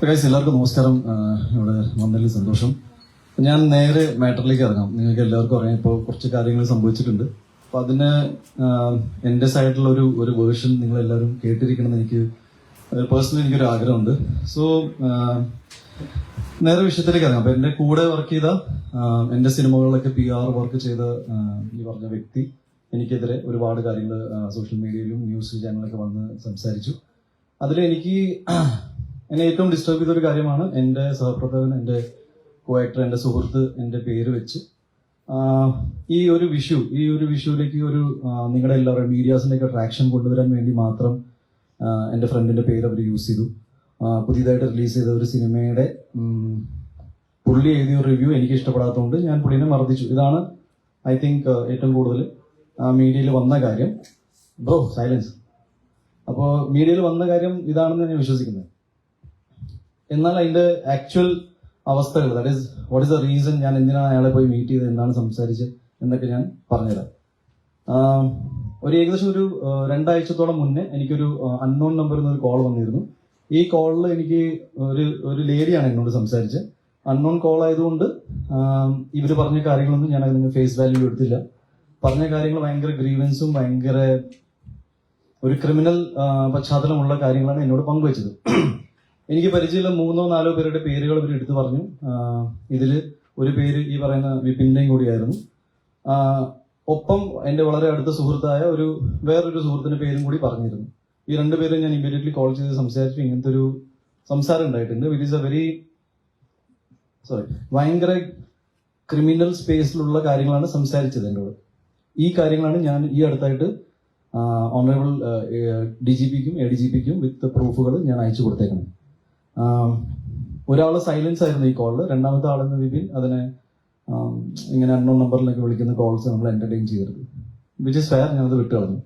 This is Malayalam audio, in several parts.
എല്ലാവർക്കും നമസ്കാരം. ഇവിടെ വന്നതിൽ സന്തോഷം. ഞാൻ നേരെ മാറ്ററിലേക്ക് ഇറങ്ങാം. നിങ്ങൾക്ക് എല്ലാവർക്കും അറിയാം, ഇപ്പോൾ കുറച്ച് കാര്യങ്ങൾ സംഭവിച്ചിട്ടുണ്ട്. അപ്പൊ അതിന് എൻ്റെ സൈഡിലുള്ള ഒരു വേർഷൻ നിങ്ങൾ എല്ലാവരും കേട്ടിരിക്കണം. എനിക്ക് പേഴ്സണലി എനിക്കൊരു ആഗ്രഹമുണ്ട്. സോ നേരെ വിഷയത്തിലേക്ക് ഇറങ്ങാം. അപ്പൊ എൻ്റെ കൂടെ വർക്ക് ചെയ്ത എൻ്റെ സിനിമകളിലൊക്കെ PR വർക്ക് ചെയ്ത ഈ പറഞ്ഞ വ്യക്തി എനിക്കെതിരെ ഒരുപാട് കാര്യങ്ങൾ സോഷ്യൽ മീഡിയയിലും ന്യൂസ് ചാനലിലൊക്കെ വന്ന് സംസാരിച്ചു. അതിൽ എന്നെ ഏറ്റവും ഡിസ്റ്റർബ് ചെയ്തൊരു കാര്യമാണ് എൻ്റെ സഹപ്രവർത്തകൻ, എൻ്റെ കോ-ആക്ടർ, എൻ്റെ സുഹൃത്ത് എൻ്റെ പേര് വെച്ച് ഈ ഒരു വിഷുവിലേക്ക് ഒരു നിങ്ങളുടെ എല്ലാവരും മീഡിയാസിൻ്റെയൊക്കെ ട്രാക്ഷൻ കൊണ്ടുവരാൻ വേണ്ടി മാത്രം എൻ്റെ ഫ്രണ്ടിൻ്റെ പേര് അവർ യൂസ് ചെയ്തു. പുതിയതായിട്ട് റിലീസ് ചെയ്ത ഒരു സിനിമയുടെ പുള്ളി എഴുതിയ ഒരു റിവ്യൂ എനിക്ക് ഇഷ്ടപ്പെടാത്തതുകൊണ്ട് ഞാൻ പുള്ളിനെ മർദ്ദിച്ചു. ഇതാണ് ഐ തിങ്ക് ഏറ്റവും കൂടുതൽ മീഡിയയിൽ വന്ന കാര്യം. Bro silence. അപ്പോൾ മീഡിയയിൽ വന്ന കാര്യം ഇതാണെന്ന് ഞാൻ വിശ്വസിക്കുന്നത്. എന്നാൽ അതിന്റെ ആക്ച്വൽ അവസ്ഥകൾ, that is what is the reason, ഞാൻ എന്തിനാണ് അയാളെ പോയി മീറ്റ് ചെയ്തത്, എന്താണ് സംസാരിച്ചത് എന്നൊക്കെ ഞാൻ പറഞ്ഞുതരാം. ഏകദേശം ഒരു 2 ആഴ്ചത്തോളം മുന്നേ എനിക്കൊരു അൺനോൺ നമ്പറിൽ നിന്ന് ഒരു കോൾ വന്നിരുന്നു. ഈ കോളിൽ എനിക്ക് ഒരു ലേഡിയാണ് എന്നോട് സംസാരിച്ചത്. അൺനോൺ കോൾ ആയതുകൊണ്ട് ഇവർ പറഞ്ഞ കാര്യങ്ങളൊന്നും ഞാൻ അതിന് ഫേസ് വാല്യൂ എടുത്തില്ല. പറഞ്ഞ കാര്യങ്ങൾ ഭയങ്കര ഗ്രീവൻസും ഭയങ്കര ഒരു ക്രിമിനൽ പശ്ചാത്തലമുള്ള കാര്യങ്ങളാണ് എന്നോട് പങ്കുവച്ചത്. എനിക്ക് പരിചയമുള്ള 3-4 പേരുടെ പേരുകൾ ഇവർ എടുത്തു പറഞ്ഞു. ഇതിൽ ഒരു പേര് ഈ പറയുന്ന വിപിൻ്റെയും കൂടിയായിരുന്നു. ഒപ്പം എൻ്റെ വളരെ അടുത്ത സുഹൃത്തായ വേറൊരു സുഹൃത്തിന്റെ പേരും കൂടി പറഞ്ഞിരുന്നു. ഈ 2 പേരും ഞാൻ ഇമ്മീഡിയറ്റ്ലി കോൾ ചെയ്ത് സംസാരിച്ചു. ഇങ്ങനത്തെ ഒരു സംസാരം ഉണ്ടായിട്ടുണ്ട്. ഇറ്റ് ഈസ് ഭയങ്കര ക്രിമിനൽ സ്പേസിലുള്ള കാര്യങ്ങളാണ് സംസാരിച്ചത് എന്നോട്. ഈ കാര്യങ്ങളാണ് ഞാൻ ഈ അടുത്തായിട്ട് ഓണറബിൾ DGPക്കും ADGPക്കും വിത്ത് പ്രൂഫുകൾ ഞാൻ അയച്ചു കൊടുത്തേക്കണം. ഒരാൾ സൈലൻസ് ആയിരുന്നു ഈ കോളിൽ. രണ്ടാമത്തെ ആളെന്ന് വിപിൻ അതിനെ ഇങ്ങനെ അൺനോൺ നമ്പറിലൊക്കെ വിളിക്കുന്ന കോൾസ് നമ്മൾ എന്റർടൈൻ ചെയ്തത്, വിച്ച് ഇസ് ഫെയർ. ഞാനത് വിട്ടു കളഞ്ഞു.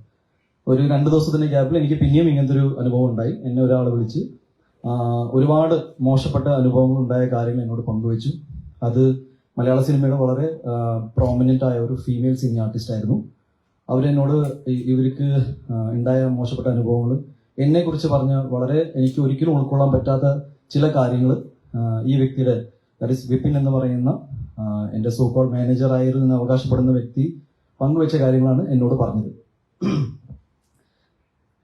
ഒരു 2 ദിവസത്തിന്റെ ഗ്യാപ്പിൽ എനിക്ക് പിന്നെയും ഇങ്ങനത്തെ ഒരു അനുഭവം ഉണ്ടായി. എന്നെ ഒരാൾ വിളിച്ച് ഒരുപാട് മോശപ്പെട്ട അനുഭവങ്ങൾ ഉണ്ടായ കാര്യങ്ങൾ എന്നോട് പങ്കുവച്ചു. അത് മലയാള സിനിമയുടെ വളരെ പ്രോമിനന്റ് ആയ ഒരു ഫീമെയിൽ സിനി ആർട്ടിസ്റ്റ് ആയിരുന്നു. അവരെന്നോട് ഇവർക്ക് ഉണ്ടായ മോശപ്പെട്ട അനുഭവങ്ങൾ എന്നെ കുറിച്ച് പറഞ്ഞ വളരെ എനിക്ക് ഒരിക്കലും ഉൾക്കൊള്ളാൻ പറ്റാത്ത ചില കാര്യങ്ങൾ ഈ വ്യക്തിയുടെ, ദാറ്റ് ഈസ് വിപിൻ എന്ന് പറയുന്ന എൻ്റെ സോക്കോൾ മാനേജർ ആയിരുന്നു എന്ന് അവകാശപ്പെടുന്ന വ്യക്തി പങ്കുവെച്ച കാര്യങ്ങളാണ് എന്നോട് പറഞ്ഞത്.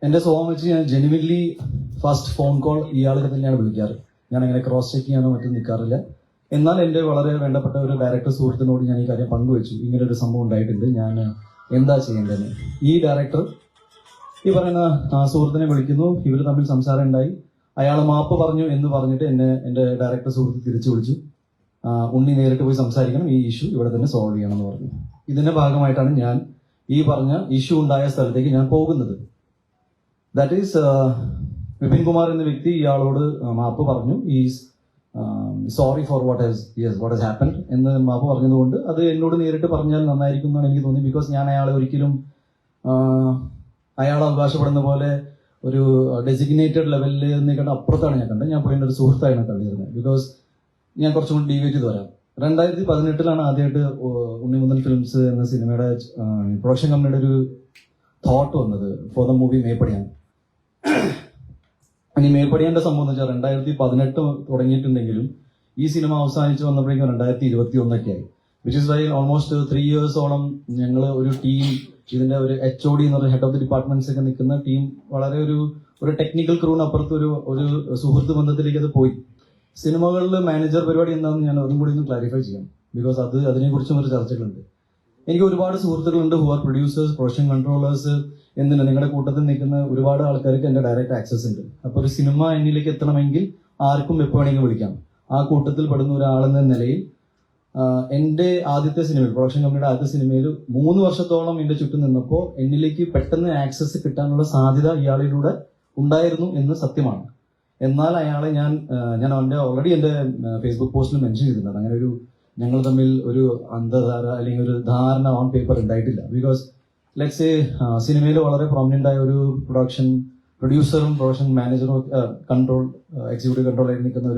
എൻ്റെ സ്വഭാവം വെച്ച് ഞാൻ ജെനുവിൻലി ഫസ്റ്റ് ഫോൺ കോൾ ഇയാളെ തന്നെയാണ് വിളിക്കാറ്. ഞാൻ അങ്ങനെ ക്രോസ് ചെക്ക് ചെയ്യാനോ മറ്റും നിൽക്കാറില്ല. എന്നാൽ എൻ്റെ വളരെ വേണ്ടപ്പെട്ട ഒരു ഡയറക്ടർ സുഹൃത്തിനോട് ഞാൻ ഈ കാര്യം പങ്കുവെച്ചു. ഇങ്ങനെ ഒരു സംഭവം ഉണ്ടായിട്ടുണ്ട്, ഞാൻ എന്താ ചെയ്യേണ്ടതെന്ന്. ഈ ഡയറക്ടർ ഈ പറയുന്ന സുഹൃത്തിനെ വിളിക്കുന്നു. ഇവർ തമ്മിൽ സംസാരം ഉണ്ടായി. അയാൾ മാപ്പ് പറഞ്ഞു എന്ന് പറഞ്ഞിട്ട് എൻ്റെ ഡയറക്ടർ സുഹൃത്ത് തിരിച്ചു വിളിച്ചു. ഉണ്ണി നേരിട്ട് പോയി സംസാരിക്കണം, ഈ ഇഷ്യൂ ഇവിടെ തന്നെ സോൾവ് ചെയ്യണം എന്ന് പറഞ്ഞു. ഇതിന്റെ ഭാഗമായിട്ടാണ് ഞാൻ ഈ പറഞ്ഞ ഇഷ്യൂ ഉണ്ടായ സ്ഥലത്തേക്ക് ഞാൻ പോകുന്നത്. ദാറ്റ് ഈസ് വിപിൻ കുമാർ എന്ന വ്യക്തി ഇയാളോട് മാപ്പ് പറഞ്ഞു. Is sorry for what has happened എന്ന് മാപ്പ് പറഞ്ഞതുകൊണ്ട് അത് എന്നോട് നേരിട്ട് പറഞ്ഞാൽ നന്നായിരിക്കും എന്നാണ് എനിക്ക് തോന്നി. ബിക്കോസ് ഞാൻ അയാളെ ഒരിക്കലും അയാൾ അവകാശപ്പെടുന്ന പോലെ ഒരു ഡെസിഗ്നേറ്റഡ് ലെവലിൽ നിൽക്കേണ്ട അപ്പുറത്താണ് ഞാൻ കണ്ടത്. ഞാൻ പുള്ളിൻ്റെ ഒരു സുഹൃത്തായാണ് കണ്ടിരുന്നത്. ബിക്കോസ് ഞാൻ കുറച്ചും കൂടി ഡീവേറ്റ് ചെയ്ത് വരാം. 2018 ആദ്യമായിട്ട് ഉണ്ണിമുതൽ ഫിലിംസ് എന്ന സിനിമയുടെ പ്രൊഡക്ഷൻ കമ്പനിയുടെ ഒരു തോട്ട് വന്നത് ഫോർ ദ മൂവി മേപ്പടിയാൻ. ഇനി മേപ്പടിയാന്റെ സംഭവം എന്ന് വെച്ചാൽ 2018 തുടങ്ങിയിട്ടുണ്ടെങ്കിലും ഈ സിനിമ അവസാനിച്ച് വന്നപ്പോഴേക്കും 2021 ആയി. വിച്ച് ഇസ് വൈ ഓൾമോസ്റ്റ് 3 ഇയേഴ്സോളം ഞങ്ങൾ ഒരു ടീം, ഇതിന്റെ ഒരു HOD എന്ന് പറയുന്ന ഹെഡ് ഓഫ് ദി ഡിപ്പാർട്ട്മെന്റ്സ് ഒക്കെ നിൽക്കുന്ന ടീം വളരെ ഒരു ടെക്നിക്കൽ ക്രൂവിനപ്പുറത്ത് ഒരു സുഹൃത്ത് ബന്ധത്തിലേക്ക് അത് പോയി. സിനിമകളിൽ മാനേജർ പരിപാടി എന്താണെന്ന് ഞാൻ അതും കൂടി ഒന്ന് ക്ലാരിഫൈ ചെയ്യാം. ബിക്കോസ് അതിനെക്കുറിച്ചും ഒരു ചർച്ചകളുണ്ട്. എനിക്ക് ഒരുപാട് സുഹൃത്തുക്കളുണ്ട് who are producers, production controllers, എന്തിനാ നിങ്ങളുടെ കൂട്ടത്തിൽ നിൽക്കുന്ന ഒരുപാട് ആൾക്കാർക്ക് എന്റെ ഡയറക്റ്റ് ആക്സസ് ഉണ്ട്. അപ്പൊ ഒരു സിനിമ എന്നിലേക്ക് എത്തണമെങ്കിൽ ആർക്കും എപ്പോൾ വേണമെങ്കിൽ വിളിക്കാം. ആ കൂട്ടത്തിൽ പെടുന്ന ഒരാളെന്ന നിലയിൽ എന്റെ ആദ്യത്തെ സിനിമയിൽ, പ്രൊഡക്ഷൻ കമ്പനിയുടെ ആദ്യത്തെ സിനിമയിൽ 3 വർഷത്തോളം എന്റെ ചുറ്റും നിന്നപ്പോൾ എന്നിലേക്ക് പെട്ടെന്ന് ആക്സസ് കിട്ടാനുള്ള സാധ്യത ഇയാളിലൂടെ ഉണ്ടായിരുന്നു എന്ന് സത്യമാണ്. എന്നാൽ അയാളെ ഞാൻ അവന്റെ ഓൾറെഡി എന്റെ ഫേസ്ബുക്ക് പോസ്റ്റിൽ മെൻഷൻ ചെയ്തിട്ടുണ്ട്. അങ്ങനെ ഞങ്ങൾ തമ്മിൽ ഒരു അന്തധാര അല്ലെങ്കിൽ ഒരു ധാരണ ഓൺ പേപ്പർ ഉണ്ടായിട്ടില്ല. ബിക്കോസ് ലെറ്റ്സ് സിനിമയിൽ വളരെ പ്രോമിനന്റ് ആയ ഒരു പ്രൊഡ്യൂസറും പ്രൊഡക്ഷൻ മാനേജറും എക്സിക്യൂട്ടീവ് കൺട്രോളായിട്ട് നിൽക്കുന്ന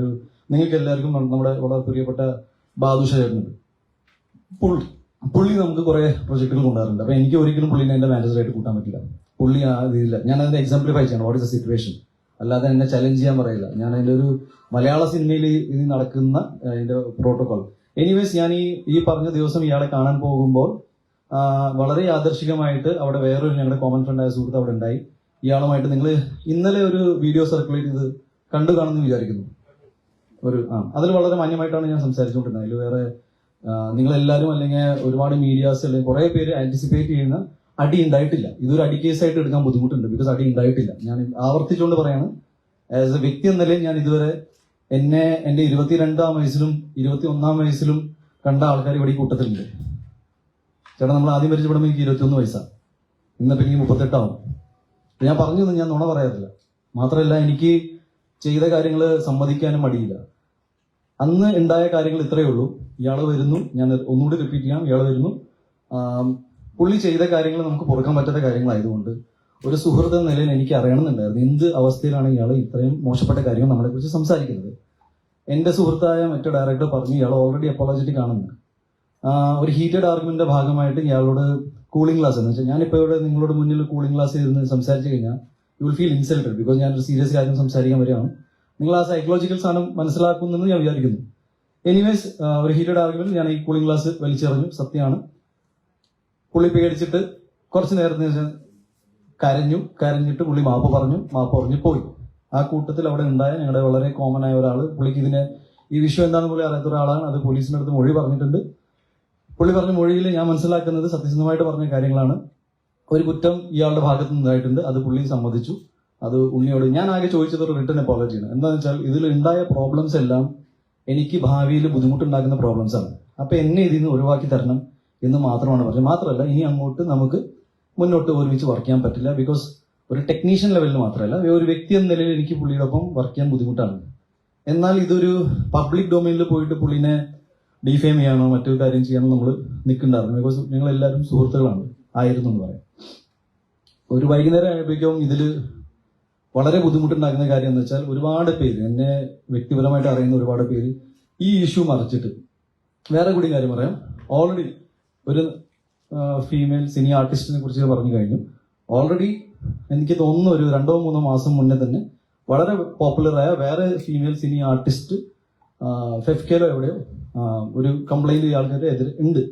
നിങ്ങൾക്ക് എല്ലാവർക്കും നമ്മുടെ വളരെ പ്രിയപ്പെട്ട ബാദുഷ ചേട്ടനുണ്ട്. പുള്ളി നമുക്ക് കുറെ പ്രൊജക്ടുകൾ കൊണ്ടുവരുന്നുണ്ട്. അപ്പൊ എനിക്ക് ഒരിക്കലും പുള്ളിനെ എന്റെ മാനേജറായിട്ട് കൂട്ടാൻ പറ്റില്ല. പുള്ളി ആ രീതിയില്ല. ഞാൻ അതിന്റെ എക്സാംപ്ലിഫൈ ചെയ്യണം വാട്ട് ഇസ് ദ സിറ്റുവേഷൻ. അല്ലാതെ എന്നെ ചലഞ്ച് ചെയ്യാൻ പറയില്ല. ഞാൻ അതിന്റെ ഒരു മലയാള സിനിമയിൽ ഇനി നടക്കുന്ന അതിന്റെ പ്രോട്ടോകോൾ. എനിവേസ് ഞാൻ ഈ പറഞ്ഞ ദിവസം ഇയാളെ കാണാൻ പോകുമ്പോൾ വളരെ യാദർശികമായിട്ട് അവിടെ വേറൊരു ഞങ്ങളുടെ കോമൺ ഫ്രണ്ടായ സുഹൃത്ത് അവിടെ ഉണ്ടായി. ഇയാളുമായിട്ട് നിങ്ങൾ ഇന്നലെ ഒരു വീഡിയോ സർക്കുലേറ്റ് ചെയ്ത് കണ്ടു കാണുമെന്ന് വിചാരിക്കുന്നു. അതിൽ വളരെ മാന്യമായിട്ടാണ് ഞാൻ സംസാരിച്ചുകൊണ്ടിരുന്നത്. അതിൽ വേറെ നിങ്ങളെല്ലാവരും അല്ലെങ്കിൽ ഒരുപാട് മീഡിയാസ് അല്ലെങ്കിൽ കുറെ പേര് ആന്റിസിപ്പേറ്റ് ചെയ്യുന്ന അടി ഉണ്ടായിട്ടില്ല. ഇതൊരു അടി കേസായിട്ട് എടുക്കാൻ ബുദ്ധിമുട്ടുണ്ട്. ബിക്കോസ് അടി ഉണ്ടായിട്ടില്ല. ഞാൻ ആവർത്തിച്ചുകൊണ്ട് പറയാണ്, ആസ് എ വ്യക്തി എന്ന നിലയിൽ ഞാൻ ഇതുവരെ എന്നെ എന്റെ 22-ാം വയസ്സിലും 21-ാം വയസ്സിലും കണ്ട ആൾക്കാർ ഇവിടെ ഈ കൂട്ടത്തിലുണ്ട്. ചേട്ടാ, നമ്മൾ ആദ്യം പരിചയപ്പെടുമ്പോൾ എനിക്ക് 21 വയസ്സാണ്. ഇന്നിപ്പോൾ എനിക്ക് 38 ആവും. ഞാൻ പറഞ്ഞു ഞാൻ നുണ പറയാറില്ല. മാത്രമല്ല, എനിക്ക് ചെയ്ത കാര്യങ്ങൾ സമ്മതിക്കാനും മടിയില്ല. അന്ന് ഉണ്ടായ കാര്യങ്ങൾ ഇത്രയേ ഉള്ളൂ. ഇയാൾ വരുന്നു, ഞാൻ ഒന്നുകൂടി റിപ്പീറ്റ് ചെയ്യാം, ഇയാൾ വരുന്നു. പുള്ളി ചെയ്ത കാര്യങ്ങൾ നമുക്ക് പൊറുക്കാൻ പറ്റാത്ത കാര്യങ്ങളായതുകൊണ്ട് ഒരു സുഹൃത്ത് എന്ന നിലയിൽ എനിക്ക് അറിയണമെന്നുണ്ടായിരുന്നു എന്ത് അവസ്ഥയിലാണ് ഇയാൾ ഇത്രയും മോശപ്പെട്ട കാര്യങ്ങൾ നമ്മളെ കുറിച്ച് സംസാരിക്കുന്നത്. എന്റെ സുഹൃത്തായ മറ്റു ഡയറക്ടർ പറഞ്ഞു ഇയാൾ ഓൾറെഡി അപ്പോളജറ്റിക് ആണെന്ന്. ഒരു ഹീറ്റഡ് ആർഗ്യുമെന്റിന്റെ ഭാഗമായിട്ട് ഇയാളോട് കൂളിംഗ് ഗ്ലാസ് എന്ന് വെച്ചാൽ ഞാനിപ്പോൾ ഇവിടെ നിങ്ങളോട് മുന്നിൽ കൂളിംഗ് ഗ്ലാസ് ഇരുന്ന് സംസാരിച്ചു കഴിഞ്ഞാൽ you will feel insulted. Because ഞാനൊരു സീരിയസ് കാര്യം സംസാരിക്കാൻ വരികയാണ്. നിങ്ങൾ ആ സൈക്കോളജിക്കൽ സാധനം മനസ്സിലാക്കുന്നെന്ന് ഞാൻ വിചാരിക്കുന്നു. എനിവേസ്, ഒരു ഹീറ്റഡ് ആർഗ്യുമെന്റ് ഞാൻ ഈ കൂളിംഗ് ഗ്ലാസ് വലിച്ചെറിഞ്ഞു. സത്യമാണ്. പുള്ളി പേടിച്ചിട്ട് കുറച്ച് നേരത്തിന് ശേഷം കരഞ്ഞിട്ട് പുള്ളി മാപ്പ് പറഞ്ഞു പോയി. ആ കൂട്ടത്തിൽ അവിടെ ഉണ്ടായ ഞങ്ങളുടെ വളരെ കോമൺ ആയ ഒരാൾ, പുള്ളിക്ക് ഈ വിഷയം എന്താണെന്ന് പുള്ളി അറിയാത്ത ഒരാളാണ്. അത് പോലീസിന്റെ അടുത്ത് മൊഴി പറഞ്ഞിട്ടുണ്ട്. പുള്ളി പറഞ്ഞ മൊഴിയിൽ ഞാൻ മനസ്സിലാക്കുന്നത് സത്യസന്ധമായിട്ട് പറഞ്ഞ കാര്യങ്ങളാണ്. ഒരു കുറ്റം ഇയാളുടെ ഭാഗത്ത് നിന്നായിട്ടുണ്ട്. അത് പുള്ളി സമ്മതിച്ചു. അത് ഉണ്ണിയോട് ഞാൻ ആകെ ചോദിച്ചത് ഒരു റിട്ടേൺ അപ്പോളജിയാണ്. എന്താണെന്ന് വെച്ചാൽ ഇതിൽ ഉണ്ടായ പ്രോബ്ലംസ് എല്ലാം എനിക്ക് ഭാവിയിൽ ബുദ്ധിമുട്ടുണ്ടാക്കുന്ന പ്രോബ്ലംസ് ആണ്. അപ്പൊ എന്നെ ഇതിൽ നിന്ന് ഒഴിവാക്കി തരണം എന്ന് മാത്രമാണ് പറഞ്ഞത്. മാത്രമല്ല, ഇനി അങ്ങോട്ട് നമുക്ക് മുന്നോട്ട് ഒരുമിച്ച് വർക്ക് ചെയ്യാൻ പറ്റില്ല. ബിക്കോസ് ഒരു ടെക്നീഷ്യൻ ലെവലിൽ മാത്രമല്ല, ഒരു വ്യക്തി എന്ന നിലയിൽ എനിക്ക് പുള്ളിയോടൊപ്പം വർക്ക് ചെയ്യാൻ ബുദ്ധിമുട്ടാണ്. എന്നാൽ ഇതൊരു പബ്ലിക് ഡൊമൈനിൽ പോയിട്ട് പുള്ളിനെ ഡിഫെയിം ചെയ്യാനോ മറ്റൊരു കാര്യം ചെയ്യാനോ നമ്മൾ നിൽക്കുന്നുണ്ടായിരുന്നു. ബിക്കോസ് ഞങ്ങൾ എല്ലാവരും സുഹൃത്തുക്കളാണ് ആയിരുന്നു എന്ന് പറയാം. ഒരു വൈകുന്നേരം ആയപ്പോഴേക്കും ഇതിൽ വളരെ ബുദ്ധിമുട്ടുണ്ടാക്കുന്ന കാര്യം എന്ന് വെച്ചാൽ ഒരുപാട് പേര്, എന്നെ വ്യക്തിപരമായിട്ട് അറിയുന്ന ഒരുപാട് പേര് ഈ ഇഷ്യൂ മറിച്ചിട്ട് വേറെ കൂടി കാര്യം പറയാം. ഓൾറെഡി ഒരു ഫീമെയിൽ സിനി ആർട്ടിസ്റ്റിനെ കുറിച്ച് പറഞ്ഞു കഴിഞ്ഞു. ഓൾറെഡി എനിക്ക് തോന്നുന്നു ഒരു 2-3 മാസം മുന്നേ തന്നെ വളരെ പോപ്പുലറായ വേറെ ഫീമെയിൽ സിനി ആർട്ടിസ്റ്റ് ഫെഫ്കേലോ എവിടെയോ ഒരു കംപ്ലൈന്റ് ഇയാൾക്കെതിരെ എതിരെ ഉണ്ട്.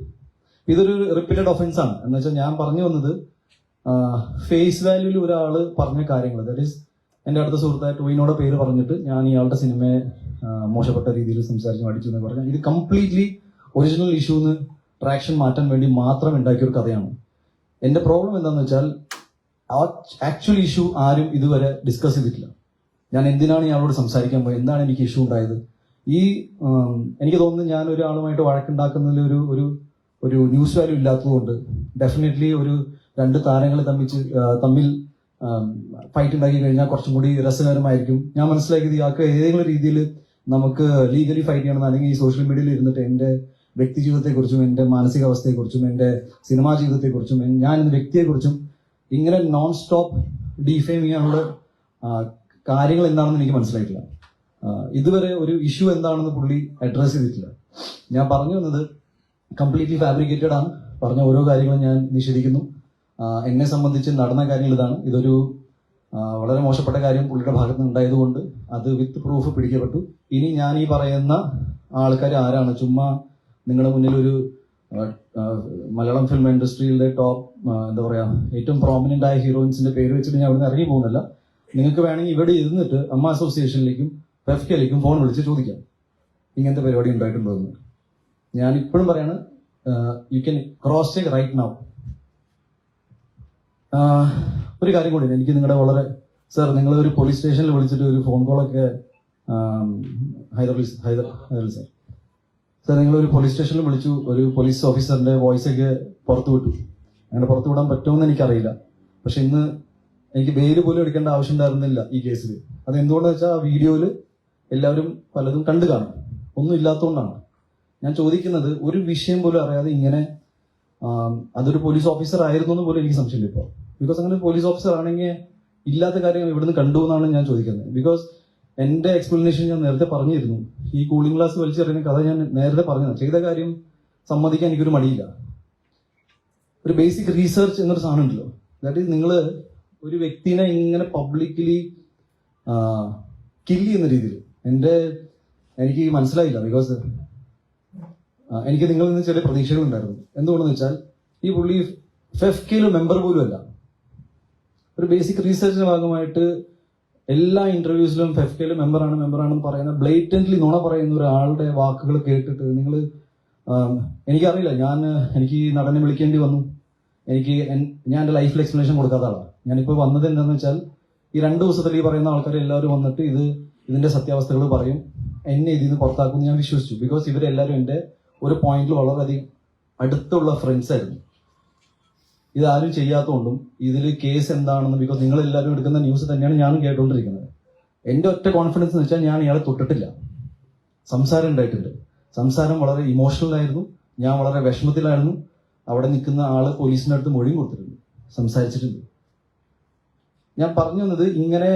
ഇതൊരു റിപ്പീറ്റഡ് ഒഫൻസ് ആണ്. എന്ന് വെച്ചാൽ ഞാൻ പറഞ്ഞു വന്നത് ഫേസ് വാല്യൂവിൽ ഒരാൾ പറഞ്ഞ കാര്യങ്ങൾ, ദാറ്റ് ഈസ് എന്റെ അടുത്ത സുഹൃത്തായ ടോയിനോടെ പേര് പറഞ്ഞിട്ട് ഞാൻ ഇയാളുടെ സിനിമയെ മോശപ്പെട്ട രീതിയിൽ സംസാരിച്ചു അടിച്ചു എന്ന് പറഞ്ഞാൽ ഇത് കംപ്ലീറ്റ്ലി ഒറിജിനൽ ഇഷ്യൂന്ന് ട്രാക്ഷൻ മാറ്റാൻ വേണ്ടി മാത്രം ഉണ്ടാക്കിയ ഒരു കഥയാണ്. എന്റെ പ്രോബ്ലം എന്താണെന്ന് വെച്ചാൽ ആക്ച്വൽ ഇഷ്യൂ ആരും ഇതുവരെ ഡിസ്കസ് ചെയ്തിട്ടില്ല. ഞാൻ എന്തിനാണ് ഇയാളോട് സംസാരിക്കാൻ പോയത്, എന്താണ് എനിക്ക് ഇഷ്യൂ ഉണ്ടായത്. എനിക്ക് തോന്നുന്നു ഞാൻ ഒരാളുമായിട്ട് വഴക്കുണ്ടാക്കുന്നതിൽ ഒരു ന്യൂസ് വാല്യൂ ഇല്ലാത്തതുകൊണ്ട് ഡെഫിനറ്റ്ലി ഒരു 2 താരങ്ങൾ തമ്മിൽ ഫൈറ്റ് ഉണ്ടാക്കി കഴിഞ്ഞാൽ കുറച്ചും കൂടി രസകരമായിരിക്കും. ഞാൻ മനസ്സിലാക്കിയത് ഇയാൾക്ക് ഏതെങ്കിലും രീതിയിൽ നമുക്ക് ലീഗലി ഫൈറ്റ് ചെയ്യണം, അല്ലെങ്കിൽ ഈ സോഷ്യൽ മീഡിയയിൽ ഇരുന്നിട്ട് എന്റെ വ്യക്തി ജീവിതത്തെക്കുറിച്ചും എന്റെ മാനസികാവസ്ഥയെക്കുറിച്ചും എന്റെ സിനിമാ ജീവിതത്തെക്കുറിച്ചും ഞാൻ എന്ന വ്യക്തിയെക്കുറിച്ചും ഇങ്ങനെ നോൺ സ്റ്റോപ്പ് ഡിഫെയിം ചെയ്യാനുള്ള കാര്യങ്ങൾ എന്താണെന്ന് എനിക്ക് മനസ്സിലായിട്ടില്ല. ഇതുവരെ ഒരു ഇഷ്യൂ എന്താണെന്ന് പുള്ളി അഡ്രസ് ചെയ്തിട്ടില്ല. ഞാൻ പറഞ്ഞു വന്നത് കംപ്ലീറ്റ്ലി ഫാബ്രിക്കേറ്റഡ് ആണ്. പറഞ്ഞ ഓരോ കാര്യങ്ങളും ഞാൻ നിഷേധിക്കുന്നു. എന്നെ സംബന്ധിച്ച് നടന്ന കാര്യങ്ങൾ ഇതാണ്. ഇതൊരു വളരെ മോശപ്പെട്ട കാര്യം പുള്ളിയുടെ ഭാഗത്ത് നിന്ന് ഉണ്ടായതുകൊണ്ട് അത് വിത്ത് പ്രൂഫ് പിടിക്കപ്പെട്ടു. ഇനി ഞാൻ ഈ പറയുന്ന ആൾക്കാർ ആരാണ്, ചുമ്മാ നിങ്ങളുടെ മുന്നിൽ ഒരു മലയാളം ഫിലിം ഇൻഡസ്ട്രിയിലെ ടോപ്പ് എന്താ പറയാ ഏറ്റവും പ്രോമിനന്റ് ആയ ഹീറോയിൻസിന്റെ പേര് വെച്ചിട്ട് ഞാൻ അവിടെ ഇറങ്ങി പോകുന്നില്ല. നിങ്ങൾക്ക് വേണമെങ്കിൽ ഇവിടെ ഇരുന്നിട്ട് അമ്മ അസോസിയേഷനിലേക്കും ഫെഫ്കയിലേക്കും ഫോൺ വിളിച്ച് ചോദിക്കാം ഇങ്ങനത്തെ പരിപാടി ഉണ്ടായിട്ടുണ്ടോ എന്ന്. ഞാൻ ഇപ്പോഴും പറയാണ്, you can cross check right now. ഒരു കാര്യം കൂടി എനിക്ക് നിങ്ങളുടെ വളരെ സാർ, നിങ്ങൾ ഒരു പോലീസ് സ്റ്റേഷനിൽ വിളിച്ചിട്ട് ഒരു ഫോൺ കോളൊക്കെ ഹൈദർ സാർ നിങ്ങൾ ഒരു പോലീസ് സ്റ്റേഷനിൽ വിളിച്ചു, ഒരു പോലീസ് ഓഫീസറിന്റെ വോയിസ് ഒക്കെ പുറത്തു വിട്ടു. അങ്ങനെ പുറത്തു വിടാൻ പറ്റുമെന്ന് എനിക്കറിയില്ല. പക്ഷെ ഇന്ന് എനിക്ക് ബെയിൽ പോലും എടുക്കേണ്ട ആവശ്യം ഉണ്ടായിരുന്നില്ല ഈ കേസിൽ. അത് എന്തുകൊണ്ടെന്ന് വെച്ചാൽ ആ വീഡിയോയിൽ എല്ലാവരും പലതും കണ്ടു കാണും. ഒന്നും ഇല്ലാത്തതുകൊണ്ടാണ് ഞാൻ ചോദിക്കുന്നത്. ഒരു വിഷയം പോലും അറിയാതെ ഇങ്ങനെ അതൊരു പോലീസ് ഓഫീസർ ആയിരുന്നു എന്ന് പോലും എനിക്ക് സംശയമില്ല ഇപ്പോൾ. ബിക്കോസ് അങ്ങനെ പോലീസ് ഓഫീസർ ആണെങ്കിൽ ഇല്ലാത്ത കാര്യങ്ങൾ ഇവിടുന്ന് കണ്ടു എന്നാണ് ഞാൻ ചോദിക്കുന്നത്. ബിക്കോസ് എന്റെ എക്സ്പ്ലനേഷൻ ഞാൻ നേരത്തെ പറഞ്ഞിരുന്നു. ഈ കൂളിംഗ് ഗ്ലാസ് വലിച്ചെറിയുന്ന കഥ ഞാൻ നേരത്തെ പറഞ്ഞതാണ്. ചെയ്ത കാര്യം സമ്മതിക്കാൻ എനിക്കൊരു മടിയില്ല. ഒരു ബേസിക് റീസെർച്ച് എന്നൊരു സാധനം ഉണ്ടല്ലോ. ദാറ്റ് ഈസ് നിങ്ങൾ ഒരു വ്യക്തിനെ ഇങ്ങനെ പബ്ലിക്കലി കില്ല് ചെയ്യുന്ന രീതിയിൽ എനിക്ക് മനസ്സിലായില്ല. ബിക്കോസ് എനിക്ക് നിങ്ങളിൽ നിന്ന് ചില പ്രതീക്ഷകളുണ്ടായിരുന്നു. എന്തുകൊണ്ടെന്ന് വെച്ചാൽ ഈ പുള്ളി ഫെഫ്കെയിൽ മെമ്പർ പോലും അല്ല. ഒരു ബേസിക് റീസെർച്ചിന്റെ ഭാഗമായിട്ട് എല്ലാ ഇന്റർവ്യൂസിലും ഫെഫ്കെയിൽ മെമ്പറാണെന്ന് പറയുന്ന ബ്ലേറ്റന്റ്ലി നുണ പറയുന്ന ഒരാളുടെ വാക്കുകൾ കേട്ടിട്ട് നിങ്ങൾ, എനിക്കറിയില്ല, എനിക്ക് ഈ നടനെ വിളിക്കേണ്ടി വന്നു. ഞാൻ എൻ്റെ ലൈഫിൽ എക്സ്പ്ലനേഷൻ കൊടുക്കാത്ത ആളാണ്. ഞാനിപ്പോൾ വന്നത് എന്താണെന്ന് വെച്ചാൽ ഈ 2 ദിവസത്തിൽ ഈ പറയുന്ന ആൾക്കാർ എല്ലാവരും വന്നിട്ട് ഇതിന്റെ സത്യാവസ്ഥകൾ പറയും, എന്നെ ഇതിൽ നിന്ന് പുറത്താക്കുമെന്ന് ഞാൻ വിശ്വസിച്ചു. ബിക്കോസ് ഇവരെല്ലാവരും എൻ്റെ ഒരു പോയിന്റിൽ വളരെയധികം അടുത്തുള്ള ഫ്രണ്ട്സ് ആയിരുന്നു. ഇതാരും ചെയ്യാത്തതുകൊണ്ടും ഇതിൽ കേസ് എന്താണെന്ന്, ബിക്കോസ് നിങ്ങൾ എല്ലാവരും എടുക്കുന്ന ന്യൂസ് തന്നെയാണ് ഞാനും കേട്ടുകൊണ്ടിരിക്കുന്നത്. എൻ്റെ ഒറ്റ കോൺഫിഡൻസ് എന്ന് വെച്ചാൽ ഞാൻ ഇയാളെ തൊട്ടിട്ടില്ല. സംസാരം ഉണ്ടായിട്ടുണ്ട്. സംസാരം വളരെ ഇമോഷണൽ ആയിരുന്നു. ഞാൻ വളരെ വിഷമത്തിലായിരുന്നു. അവിടെ നിൽക്കുന്ന ആള് പോലീസിന്റെ അടുത്ത് മൊഴിയും കൊടുത്തിട്ടുണ്ട്, സംസാരിച്ചിട്ടുണ്ട്. ഞാൻ പറഞ്ഞു വന്നത്, ഇങ്ങനെ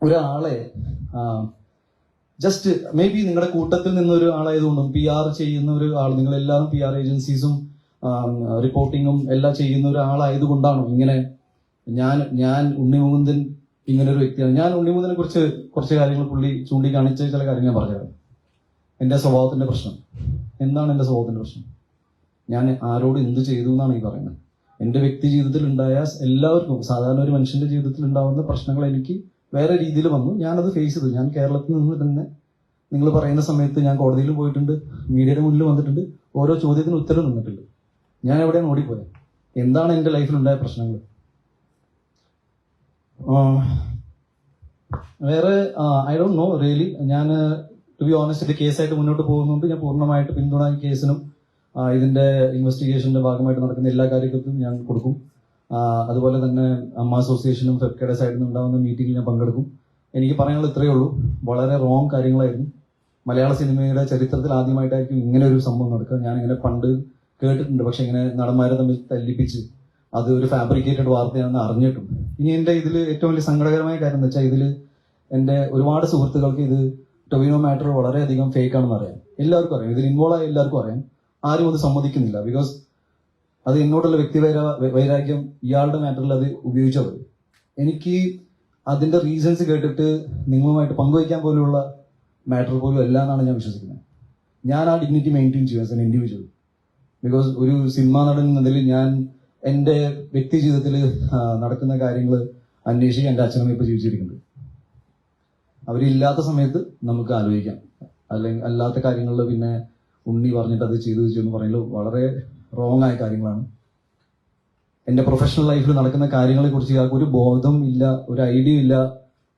ഒരാളെ ജസ്റ്റ് മേ ബി നിങ്ങളുടെ കൂട്ടത്തിൽ നിന്നൊരു ആളായതുകൊണ്ടും PR ചെയ്യുന്ന ഒരു ആൾ, നിങ്ങളെല്ലാവരും PR ഏജൻസീസും റിപ്പോർട്ടിങ്ങും എല്ലാം ചെയ്യുന്ന ഒരാളായതുകൊണ്ടാണോ ഇങ്ങനെ ഞാൻ ഉണ്ണിമുകുന്ദൻ ഇങ്ങനെ ഒരു വ്യക്തിയാണ്. ഞാൻ ഉണ്ണിമുകുന്ദനെ കുറിച്ച് കുറച്ച് കാര്യങ്ങൾ പുള്ളി ചൂണ്ടിക്കാണിച്ച ചില കാര്യങ്ങൾ ഞാൻ പറഞ്ഞുതരാം. എൻ്റെ സ്വഭാവത്തിന്റെ പ്രശ്നം എന്താണ്? എൻ്റെ സ്വഭാവത്തിന്റെ പ്രശ്നം ഞാൻ ആരോട് എന്ത് ചെയ്തു എന്നാണ് ഈ പറയുന്നത്. എൻ്റെ വ്യക്തി ജീവിതത്തിൽ ഉണ്ടായ എല്ലാവർക്കും, സാധാരണ ഒരു മനുഷ്യന്റെ ജീവിതത്തിൽ ഉണ്ടാവുന്ന പ്രശ്നങ്ങൾ എനിക്ക് വേറെ രീതിയിൽ വന്നു. ഞാനത് ഫേസ് ചെയ്തു. ഞാൻ കേരളത്തിൽ നിന്ന് തന്നെ, നിങ്ങൾ പറയുന്ന സമയത്ത് ഞാൻ കോടതിയിൽ പോയിട്ടുണ്ട്, മീഡിയയുടെ മുന്നിൽ വന്നിട്ടുണ്ട്, ഓരോ ചോദ്യത്തിന് ഉത്തരം നിന്നിട്ടുണ്ട്. ഞാൻ എവിടെയാണ് ഓടിപ്പോയത്? എന്താണ് എൻ്റെ ലൈഫിൽ ഉണ്ടായ പ്രശ്നങ്ങൾ? വേറെ ഐ ഡോണ്ട് നോ റിയലി. ഞാൻ ടു ബി ഓണസ്റ്റ്, ഇത് കേസായിട്ട് മുന്നോട്ട് പോകുന്നുണ്ട്. ഞാൻ പൂർണ്ണമായിട്ട് പിന്തുണ കേസിനും ഇതിന്റെ ഇൻവെസ്റ്റിഗേഷന്റെ ഭാഗമായിട്ട് നടക്കുന്ന എല്ലാ കാര്യങ്ങൾക്കും ഞാൻ കൊടുക്കും. അതുപോലെ തന്നെ അമ്മ അസോസിയേഷനും ഫെഫ്കയുടെ സൈഡിൽ നിന്ന് ഉണ്ടാകുന്ന മീറ്റിംഗിൽ ഞാൻ പങ്കെടുക്കും. എനിക്ക് പറയാനുള്ളത് ഇത്രയേ ഉള്ളൂ, വളരെ റോങ് കാര്യങ്ങളായിരുന്നു. മലയാള സിനിമയുടെ ചരിത്രത്തിൽ ആദ്യമായിട്ടായിരിക്കും ഇങ്ങനെ ഒരു സംഭവം നടക്കുക. ഞാനിങ്ങനെ പണ്ട് കേട്ടിട്ടുണ്ട്, പക്ഷെ ഇങ്ങനെ നടന്മാരെ തമ്മിൽ തല്ലിപ്പിച്ച് അത് ഒരു ഫാബ്രിക്കേറ്റഡ് വാർത്തയാണെന്ന് അറിഞ്ഞിട്ടും. ഇനി എൻ്റെ ഇതിൽ ഏറ്റവും വലിയ സങ്കടകരമായ കാര്യം എന്ന് വെച്ചാൽ, ഇതിൽ എൻ്റെ ഒരുപാട് സുഹൃത്തുക്കൾക്ക് ഇത് ടൊവിനോ മാറ്റർ വളരെയധികം ഫേക്ക് ആണെന്ന് അറിയാം. എല്ലാവർക്കും അറിയാം, ഇതിൽ ഇൻവോൾവ് ആയ എല്ലാവർക്കും അറിയാം. ആരും അത് സമ്മതിക്കുന്നില്ല. ബിക്കോസ് അത് എന്നോടുള്ള വൈരാഗ്യം ഇയാളുടെ മാറ്ററിൽ അത് ഉപയോഗിച്ചത്. എനിക്ക് അതിന്റെ റീസൺസ് കേട്ടിട്ട് നിങ്ങളുമായിട്ട് പങ്കുവയ്ക്കാൻ പോലുള്ള മാറ്റർ പോലും അല്ല എന്നാണ് ഞാൻ വിശ്വസിക്കുന്നത്. ഞാൻ ആ ഡിഗ്നിറ്റി മെയിൻറ്റെയിൻ ചെയ്യും ആസ് എൻ ഇൻഡിവിജ്വൽ. ബിക്കോസ് ഒരു സിനിമാ നടൻ എന്നതിൽ ഞാൻ എൻ്റെ വ്യക്തി ജീവിതത്തിൽ നടക്കുന്ന കാര്യങ്ങൾ അന്വേഷിക്കാൻ എൻ്റെ അച്ഛനമ്മ ഇപ്പോൾ ജീവിച്ചിരിക്കുന്നുണ്ട്. അവരില്ലാത്ത സമയത്ത് നമുക്ക് ആലോചിക്കാം. അല്ലെങ്കിൽ അല്ലാത്ത കാര്യങ്ങളിൽ പിന്നെ ഉണ്ണി പറഞ്ഞിട്ട് അത് ചെയ്തു എന്ന് പറയുന്നത് വളരെ റോങ് ആയ കാര്യങ്ങളാണ്. എൻ്റെ പ്രൊഫഷണൽ ലൈഫിൽ നടക്കുന്ന കാര്യങ്ങളെ കുറിച്ച് ഇയാൾക്ക് ഒരു ബോധം ഇല്ല, ഒരു ഐഡിയ ഇല്ല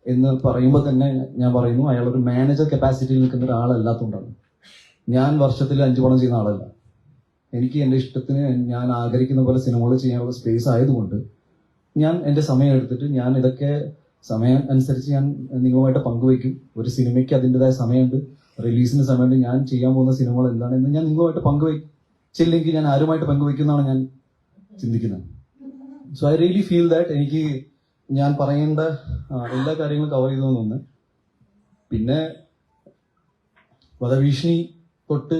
എന്ന് പറയുമ്പോൾ തന്നെ ഞാൻ പറയുന്നു, അയാൾ ഒരു മാനേജർ കപ്പാസിറ്റിയിൽ നിൽക്കുന്ന ഒരാളല്ലാത്തതുകൊണ്ടാണ്. ഞാൻ വർഷത്തിൽ 5 പടം ചെയ്യുന്ന ആളല്ല. എനിക്ക് എൻ്റെ ഇഷ്ടത്തിന് ഞാൻ ആഗ്രഹിക്കുന്ന പോലെ സിനിമകൾ ചെയ്യാനുള്ള സ്പേസ് ആയതുകൊണ്ട് ഞാൻ എൻ്റെ സമയം എടുത്തിട്ട് ഞാൻ ഇതൊക്കെ സമയം അനുസരിച്ച് ഞാൻ നിങ്ങളുമായിട്ട് പങ്കുവയ്ക്കും. ഒരു സിനിമയ്ക്ക് അതിൻ്റെതായ സമയമുണ്ട്, റിലീസിന് സമയമുണ്ട്. ഞാൻ ചെയ്യാൻ പോകുന്ന സിനിമകൾ എന്താണെന്ന് ഞാൻ നിങ്ങളുമായിട്ട് പങ്കുവയ്ച്ചില്ലെങ്കിൽ ഞാൻ ആരുമായിട്ട് പങ്കുവയ്ക്കുന്നതാണ് ഞാൻ ചിന്തിക്കുന്നത്. So I really feel that എനിക്ക് ഞാൻ പറയേണ്ട എല്ലാ കാര്യങ്ങളും കവർ ചെയ്തു തോന്നുന്നു. പിന്നെ വധഭീഷണി തൊട്ട്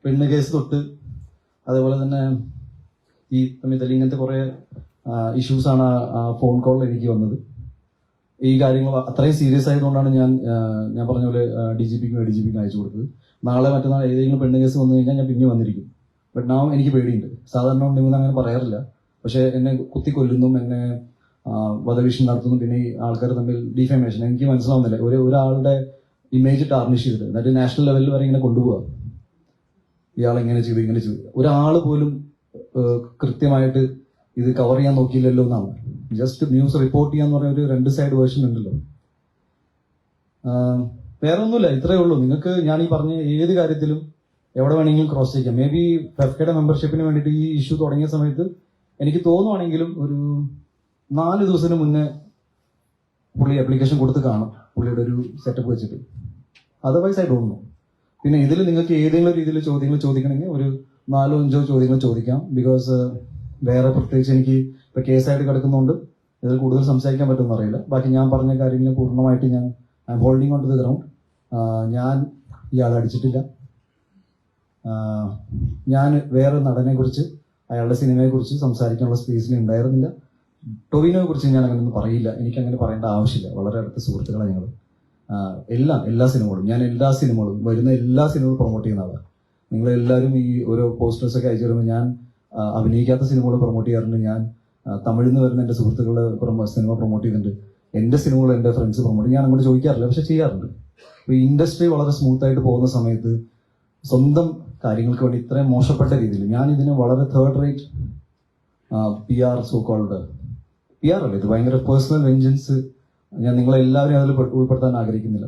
പെണ്ണ് കേസ് തൊട്ട് അതേപോലെ തന്നെ ഈ തമ്മിൽ ഇങ്ങനത്തെ കുറെ ഇഷ്യൂസാണ് ആ ഫോൺ കോളിൽ എനിക്ക് വന്നത്. ഈ കാര്യങ്ങൾ അത്രയും സീരിയസ് ആയതുകൊണ്ടാണ് ഞാൻ പറഞ്ഞ പോലെ DGPക്കും ADGPക്കും അയച്ചു കൊടുത്തത്. നാളെ മറ്റന്നാൾ ഏതെങ്കിലും പെണ്ണ് കേസ് വന്നു കഴിഞ്ഞാൽ ഞാൻ പിന്നെ വന്നിരിക്കും. ബട്ട് നാം എനിക്ക് പേടിയുണ്ട്. സാധാരണ ഉണ്ടെങ്കിൽ അങ്ങനെ പറയാറില്ല, പക്ഷെ എന്നെ കുത്തിക്കൊല്ലുന്നു, എന്നെ വധഭീഷണി നടത്തുന്നു, പിന്നെ ഈ ആൾക്കാർ തമ്മിൽ ഡിഫമേഷൻ. എനിക്ക് മനസ്സിലാവുന്നില്ല, ഒരാളുടെ ഇമേജ് ടാർണിഷ് ചെയ്തിട്ട് എന്നിട്ട് നാഷണൽ ലെവലിൽ വരെ ഇങ്ങനെ കൊണ്ടുപോകാം. ഇയാൾ ഇങ്ങനെ ചെയ്തു. ഒരാൾ പോലും കൃത്യമായിട്ട് ഇത് കവർ ചെയ്യാൻ നോക്കിയില്ലല്ലോ എന്നാണ്. ജസ്റ്റ് ന്യൂസ് റിപ്പോർട്ട് ചെയ്യാന്ന് പറഞ്ഞ ഒരു 2 സൈഡ് വേർഷൻ ഉണ്ടല്ലോ. വേറെ ഒന്നുമില്ല, ഇത്രയേ ഉള്ളൂ. നിങ്ങൾക്ക് ഞാൻ ഈ പറഞ്ഞ ഏത് കാര്യത്തിലും എവിടെ വേണമെങ്കിലും ക്രോസ് ചെയ്യാം. മേ ബി ഫെഫ്കയുടെ മെമ്പർഷിപ്പിന് വേണ്ടിയിട്ട് ഈ ഇഷ്യൂ തുടങ്ങിയ സമയത്ത് എനിക്ക് തോന്നുവാണെങ്കിലും ഒരു 4 ദിവസത്തിന് മുന്നേ പുള്ളി ആപ്ലിക്കേഷൻ കൊടുത്ത് കാണും, പുള്ളിയുടെ ഒരു സെറ്റപ്പ് വെച്ചിട്ട്. Otherwise I don't know. പിന്നെ ഇതിൽ നിങ്ങൾക്ക് ഏതെങ്കിലും രീതിയിൽ ചോദ്യങ്ങൾ ചോദിക്കണമെങ്കിൽ ഒരു 4-5 ചോദ്യങ്ങൾ ചോദിക്കാം. ബിക്കോസ് വേറെ പ്രത്യേകിച്ച് എനിക്ക് ഇപ്പൊ കേസായിട്ട് കിടക്കുന്നതുകൊണ്ട് ഇതിൽ കൂടുതൽ സംസാരിക്കാൻ പറ്റുമെന്ന് അറിയില്ല. ബാക്കി ഞാൻ പറഞ്ഞ കാര്യങ്ങൾ പൂർണ്ണമായിട്ട് ഞാൻ I am holding on to the ground. ഞാൻ ഇയാളെ അടിച്ചിട്ടില്ല. ഞാൻ വേറെ നടനെ കുറിച്ച്, അയാളുടെ സിനിമയെ കുറിച്ച് സംസാരിക്കാനുള്ള സ്പേസിൽ ഉണ്ടായിരുന്നില്ല. ടൊവിനോയെ കുറിച്ച് ഞാൻ അങ്ങനെ ഒന്നും പറയില്ല, എനിക്ക് അങ്ങനെ പറയേണ്ട ആവശ്യമില്ല. വളരെ അടുത്ത സുഹൃത്തുക്കളാണ് ഞങ്ങൾ. എല്ലാ സിനിമകളും, ഞാൻ എല്ലാ സിനിമകളും വരുന്ന എല്ലാ സിനിമകളും പ്രൊമോട്ട് ചെയ്യുന്ന ആളാണ്. നിങ്ങളെല്ലാവരും ഈ ഓരോ പോസ്റ്റേഴ്സൊക്കെ അയച്ചു തരുമ്പോൾ ഞാൻ അഭിനയിക്കാത്ത സിനിമകൾ പ്രൊമോട്ട് ചെയ്യാറുണ്ട്. ഞാൻ തമിഴിൽ നിന്ന് വരുന്ന എൻ്റെ സുഹൃത്തുക്കളുടെ സിനിമ പ്രൊമോട്ട് ചെയ്തിട്ടുണ്ട്. എൻ്റെ സിനിമകൾ എൻ്റെ ഫ്രണ്ട്സ് പ്രൊമോട്ട്, ഞാൻ അങ്ങോട്ട് ചോദിക്കാറില്ല, പക്ഷെ ചെയ്യാറുണ്ട്. അപ്പോൾ ഈ ഇൻഡസ്ട്രി വളരെ സ്മൂത്തായിട്ട് പോകുന്ന സമയത്ത് സ്വന്തം കാര്യങ്ങൾക്ക് വേണ്ടി ഇത്രയും മോശപ്പെട്ട രീതിയിൽ ഞാൻ ഇതിനെ വളരെ third rate PR so called PR അല്ല, ഇത് ഭയങ്കര പേഴ്സണൽ വെഞ്ചൻസ്. ഞാൻ നിങ്ങളെല്ലാവരും അതിൽ ഉൾപ്പെടുത്താൻ ആഗ്രഹിക്കുന്നില്ല.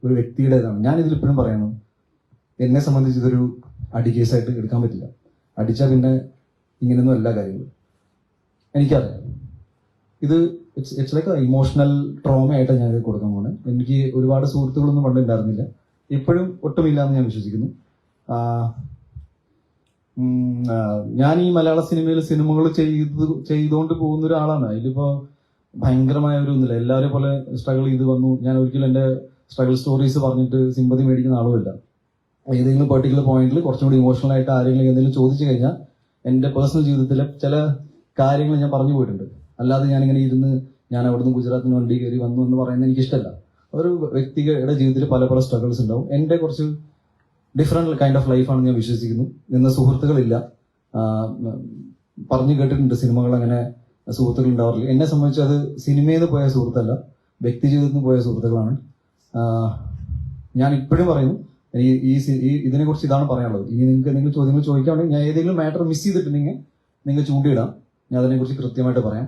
ഒരു വ്യക്തിയുടേതാണ്. ഞാൻ ഇതിൽ ഇപ്പോഴും പറയണം, എന്നെ സംബന്ധിച്ച് ഇതൊരു അടി കേസായിട്ട് എടുക്കാൻ പറ്റില്ല. അടിച്ചാൽ പിന്നെ ഇങ്ങനെയൊന്നും എല്ലാ കാര്യങ്ങളും എനിക്കറിയാം. ഇത് ഇറ്റ്സ് ലൈക്ക് ഇമോഷണൽ ട്രോമ ആയിട്ടാണ് ഞാൻ ഇത് കൊടുക്കാൻ പോകുന്നത്. എനിക്ക് ഒരുപാട് സുഹൃത്തുക്കളൊന്നും പണ്ടുണ്ടായിരുന്നില്ല, ഇപ്പോഴും ഒട്ടുമില്ല എന്ന് ഞാൻ വിശ്വസിക്കുന്നു. ഞാൻ ഈ മലയാള സിനിമകൾ ചെയ്തുകൊണ്ട് പോകുന്ന ഒരാളാണ്. അതിലിപ്പോ ഭയങ്കരമായ ഒരു ഒന്നുമില്ല. എല്ലാവരും പോലെ സ്ട്രഗിൾ ചെയ്ത് വന്നു. ഞാൻ ഒരിക്കലും എൻ്റെ സ്ട്രഗിൾ സ്റ്റോറീസ് പറഞ്ഞിട്ട് സിമ്പതി മേടിക്കുന്ന ആളുമില്ല. ഏതെങ്കിലും പെർട്ടിക്കുലർ പോയിന്റിൽ കുറച്ചും കൂടി ഇമോഷണൽ ആയിട്ട് ആരെങ്കിലും എന്തെങ്കിലും ചോദിച്ചു കഴിഞ്ഞാൽ എൻ്റെ പേഴ്സണൽ ജീവിതത്തിലെ ചില കാര്യങ്ങൾ ഞാൻ പറഞ്ഞു പോയിട്ടുണ്ട്. അല്ലാതെ ഞാനിങ്ങനെ ഇരുന്ന് ഞാൻ അവിടുന്ന് ഗുജറാത്തിന് വണ്ടി കയറി വന്നു എന്ന് പറയുന്നത് എനിക്കിഷ്ടമല്ല. ഒരു വ്യക്തിയുടെ ജീവിതത്തിൽ പല സ്ട്രഗിൾസ് ഉണ്ടാവും. എൻ്റെ കുറച്ച് ഡിഫറെന്റ് കൈൻഡ് ഓഫ് ലൈഫാണ് ഞാൻ വിശ്വസിക്കുന്നു. ഇന്ന് സുഹൃത്തുക്കളില്ല, പറഞ്ഞു കേട്ടിട്ടുണ്ട് സിനിമകൾ അങ്ങനെ സുഹൃത്തുക്കൾ ഉണ്ടാവാറില്ല. എന്നെ സംബന്ധിച്ച് അത് സിനിമയിൽ നിന്ന് പോയ സുഹൃത്തല്ല, വ്യക്തി ജീവിതത്തിൽ നിന്ന് പോയ സുഹൃത്തുക്കളാണ്. ഞാൻ ഇപ്പോഴും പറയുന്നു, ഇതിനെ കുറിച്ച് ഇതാണ് പറയാനുള്ളത്. ഇനി നിങ്ങൾക്ക് എന്തെങ്കിലും ചോദ്യങ്ങൾ ചോദിക്കുകയാണെങ്കിൽ, ഞാൻ ഏതെങ്കിലും മാറ്റർ മിസ് ചെയ്തിട്ടുണ്ടെങ്കിൽ നിങ്ങൾ ചൂണ്ടിയിടാം, ഞാൻ അതിനെക്കുറിച്ച് കൃത്യമായിട്ട് പറയാം.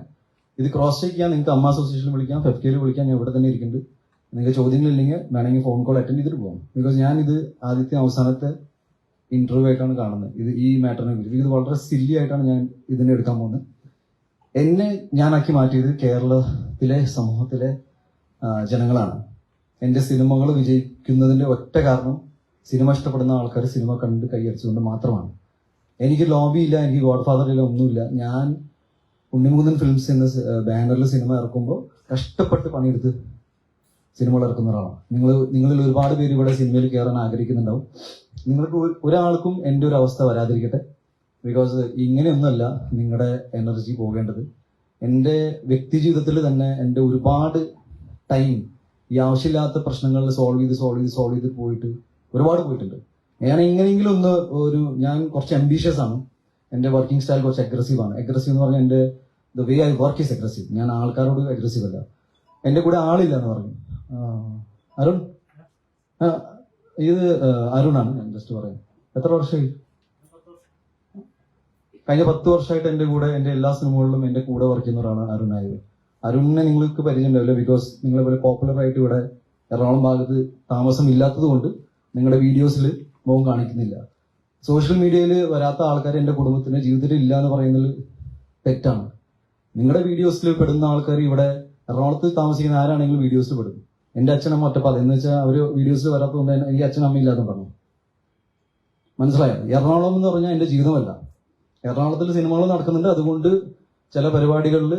ഇത് ക്രോസ് ചെക്ക് ചെയ്യാൻ നിങ്ങൾക്ക് അമ്മ അസോസിയേഷനിൽ വിളിക്കാം, FKയിൽ വിളിക്കാം, ഞാൻ ഇവിടെ തന്നെ ഇരിക്കുന്നുണ്ട്. നിങ്ങൾക്ക് ചോദ്യങ്ങളില്ലെങ്കിൽ വേണമെങ്കിൽ ഫോൺ കോൾ അറ്റൻഡ് ചെയ്തിട്ട് പോകാം. ബിക്കോസ് ഞാൻ ഇത് ആദ്യത്തെ അവസാനത്തെ ഇന്റർവ്യൂ ആയിട്ടാണ് കാണുന്നത്. ഈ മാറ്ററിനെ കുറിച്ച് ഇത് വളരെ സില്ലി ആയിട്ടാണ് ഞാൻ ഇതിനെ എടുക്കാൻ പോകുന്നത്. എന്നെ ഞാനാക്കി മാറ്റിയത് കേരളത്തിലെ സമൂഹത്തിലെ ജനങ്ങളാണ്. എൻ്റെ സിനിമകൾ വിജയിക്കുന്നതിന്റെ ഒറ്റ കാരണം സിനിമ ഇഷ്ടപ്പെടുന്ന ആൾക്കാർ സിനിമ കണ്ട് കൈയടിച്ചുകൊണ്ട് മാത്രമാണ്. എനിക്ക് ലോബി ഇല്ല, എനിക്ക് ഗോഡ് ഫാദർ ഇല്ല, ഒന്നുമില്ല. ഞാൻ ഉണ്ണിമുകുന്ദൻ ഫിലിംസ് എന്ന ബാനറിൽ സിനിമ ഇറക്കുമ്പോൾ കഷ്ടപ്പെട്ട് പണിയെടുത്ത് സിനിമകൾ ഇറക്കുന്ന ഒരാളാണ്. നിങ്ങളിൽ ഒരുപാട് പേര് ഇവിടെ സിനിമയിൽ കയറാൻ ആഗ്രഹിക്കുന്നുണ്ടാവും. നിങ്ങൾക്ക് ഒരാൾക്കും എൻ്റെ ഒരു അവസ്ഥ വരാതിരിക്കട്ടെ. ബിക്കോസ് ഇങ്ങനെയൊന്നുമല്ല നിങ്ങളുടെ എനർജി പോകേണ്ടത്. എൻ്റെ വ്യക്തി ജീവിതത്തിൽ തന്നെ എൻ്റെ ഒരുപാട് ടൈം ഈ ആവശ്യമില്ലാത്ത പ്രശ്നങ്ങളിൽ സോൾവ് ചെയ്ത് പോയിട്ട് ഒരുപാട് പോയിട്ടുണ്ട്. ഞാൻ എങ്ങനെയെങ്കിലും ഞാൻ കുറച്ച് അംബീഷ്യസ് ആണ്. എൻ്റെ വർക്കിംഗ് സ്റ്റൈൽ കുറച്ച് അഗ്രസീവ് ആണ്. അഗ്രസീവ് എന്ന് പറഞ്ഞാൽ എൻ്റെ the way I work is aggressive. ഞാൻ ആൾക്കാരോട് അഗ്രസീവ് അല്ല. എൻ്റെ കൂടെ ആളില്ല എന്ന് പറഞ്ഞു. അരുൺ, ഇത് അരുണാണ്. ഞാൻ ജസ്റ്റ് പറയാം, എത്ര വർഷമായി? കഴിഞ്ഞ 10 വർഷമായിട്ട് എൻ്റെ കൂടെ എൻ്റെ എല്ലാ സിനിമകളിലും എൻ്റെ കൂടെ വർക്ക് ചെയ്യുന്ന ഒരാളാണ് അരുണായത്. അരുണിനെ നിങ്ങൾക്ക് പരിചയം ഉണ്ടാവില്ല, ബിക്കോസ് നിങ്ങളെ പോലെ പോപ്പുലർ ആയിട്ട് ഇവിടെ എറണാകുളം ഭാഗത്ത് താമസം ഇല്ലാത്തത് കൊണ്ട് നിങ്ങളുടെ വീഡിയോസിൽ മുഖം കാണിക്കുന്നില്ല. സോഷ്യൽ മീഡിയയിൽ വരാത്ത ആൾക്കാർ എൻ്റെ കുടുംബത്തിന് ജീവിതത്തിൽ ഇല്ല എന്ന് പറയുന്നത് തെറ്റാണ്. നിങ്ങളുടെ വീഡിയോസിൽ പെടുന്ന ആൾക്കാർ ഇവിടെ എറണാകുളത്ത് താമസിക്കുന്ന ആരാണെങ്കിലും വീഡിയോസിൽ പെടും. എൻ്റെ അച്ഛനമ്മ ഒറ്റപ്പാലം എന്ന് വെച്ചാൽ അവർ വീഡിയോസിൽ വരാത്തതുകൊണ്ട് എനിക്ക് അച്ഛനമ്മ ഇല്ലാതെ പറഞ്ഞു. മനസ്സിലായോ? എറണാകുളം എന്ന് പറഞ്ഞാൽ എൻ്റെ ജീവിതമല്ല. എറണാകുളത്തിൽ സിനിമകൾ നടക്കുന്നുണ്ട്, അതുകൊണ്ട് ചില പരിപാടികളിൽ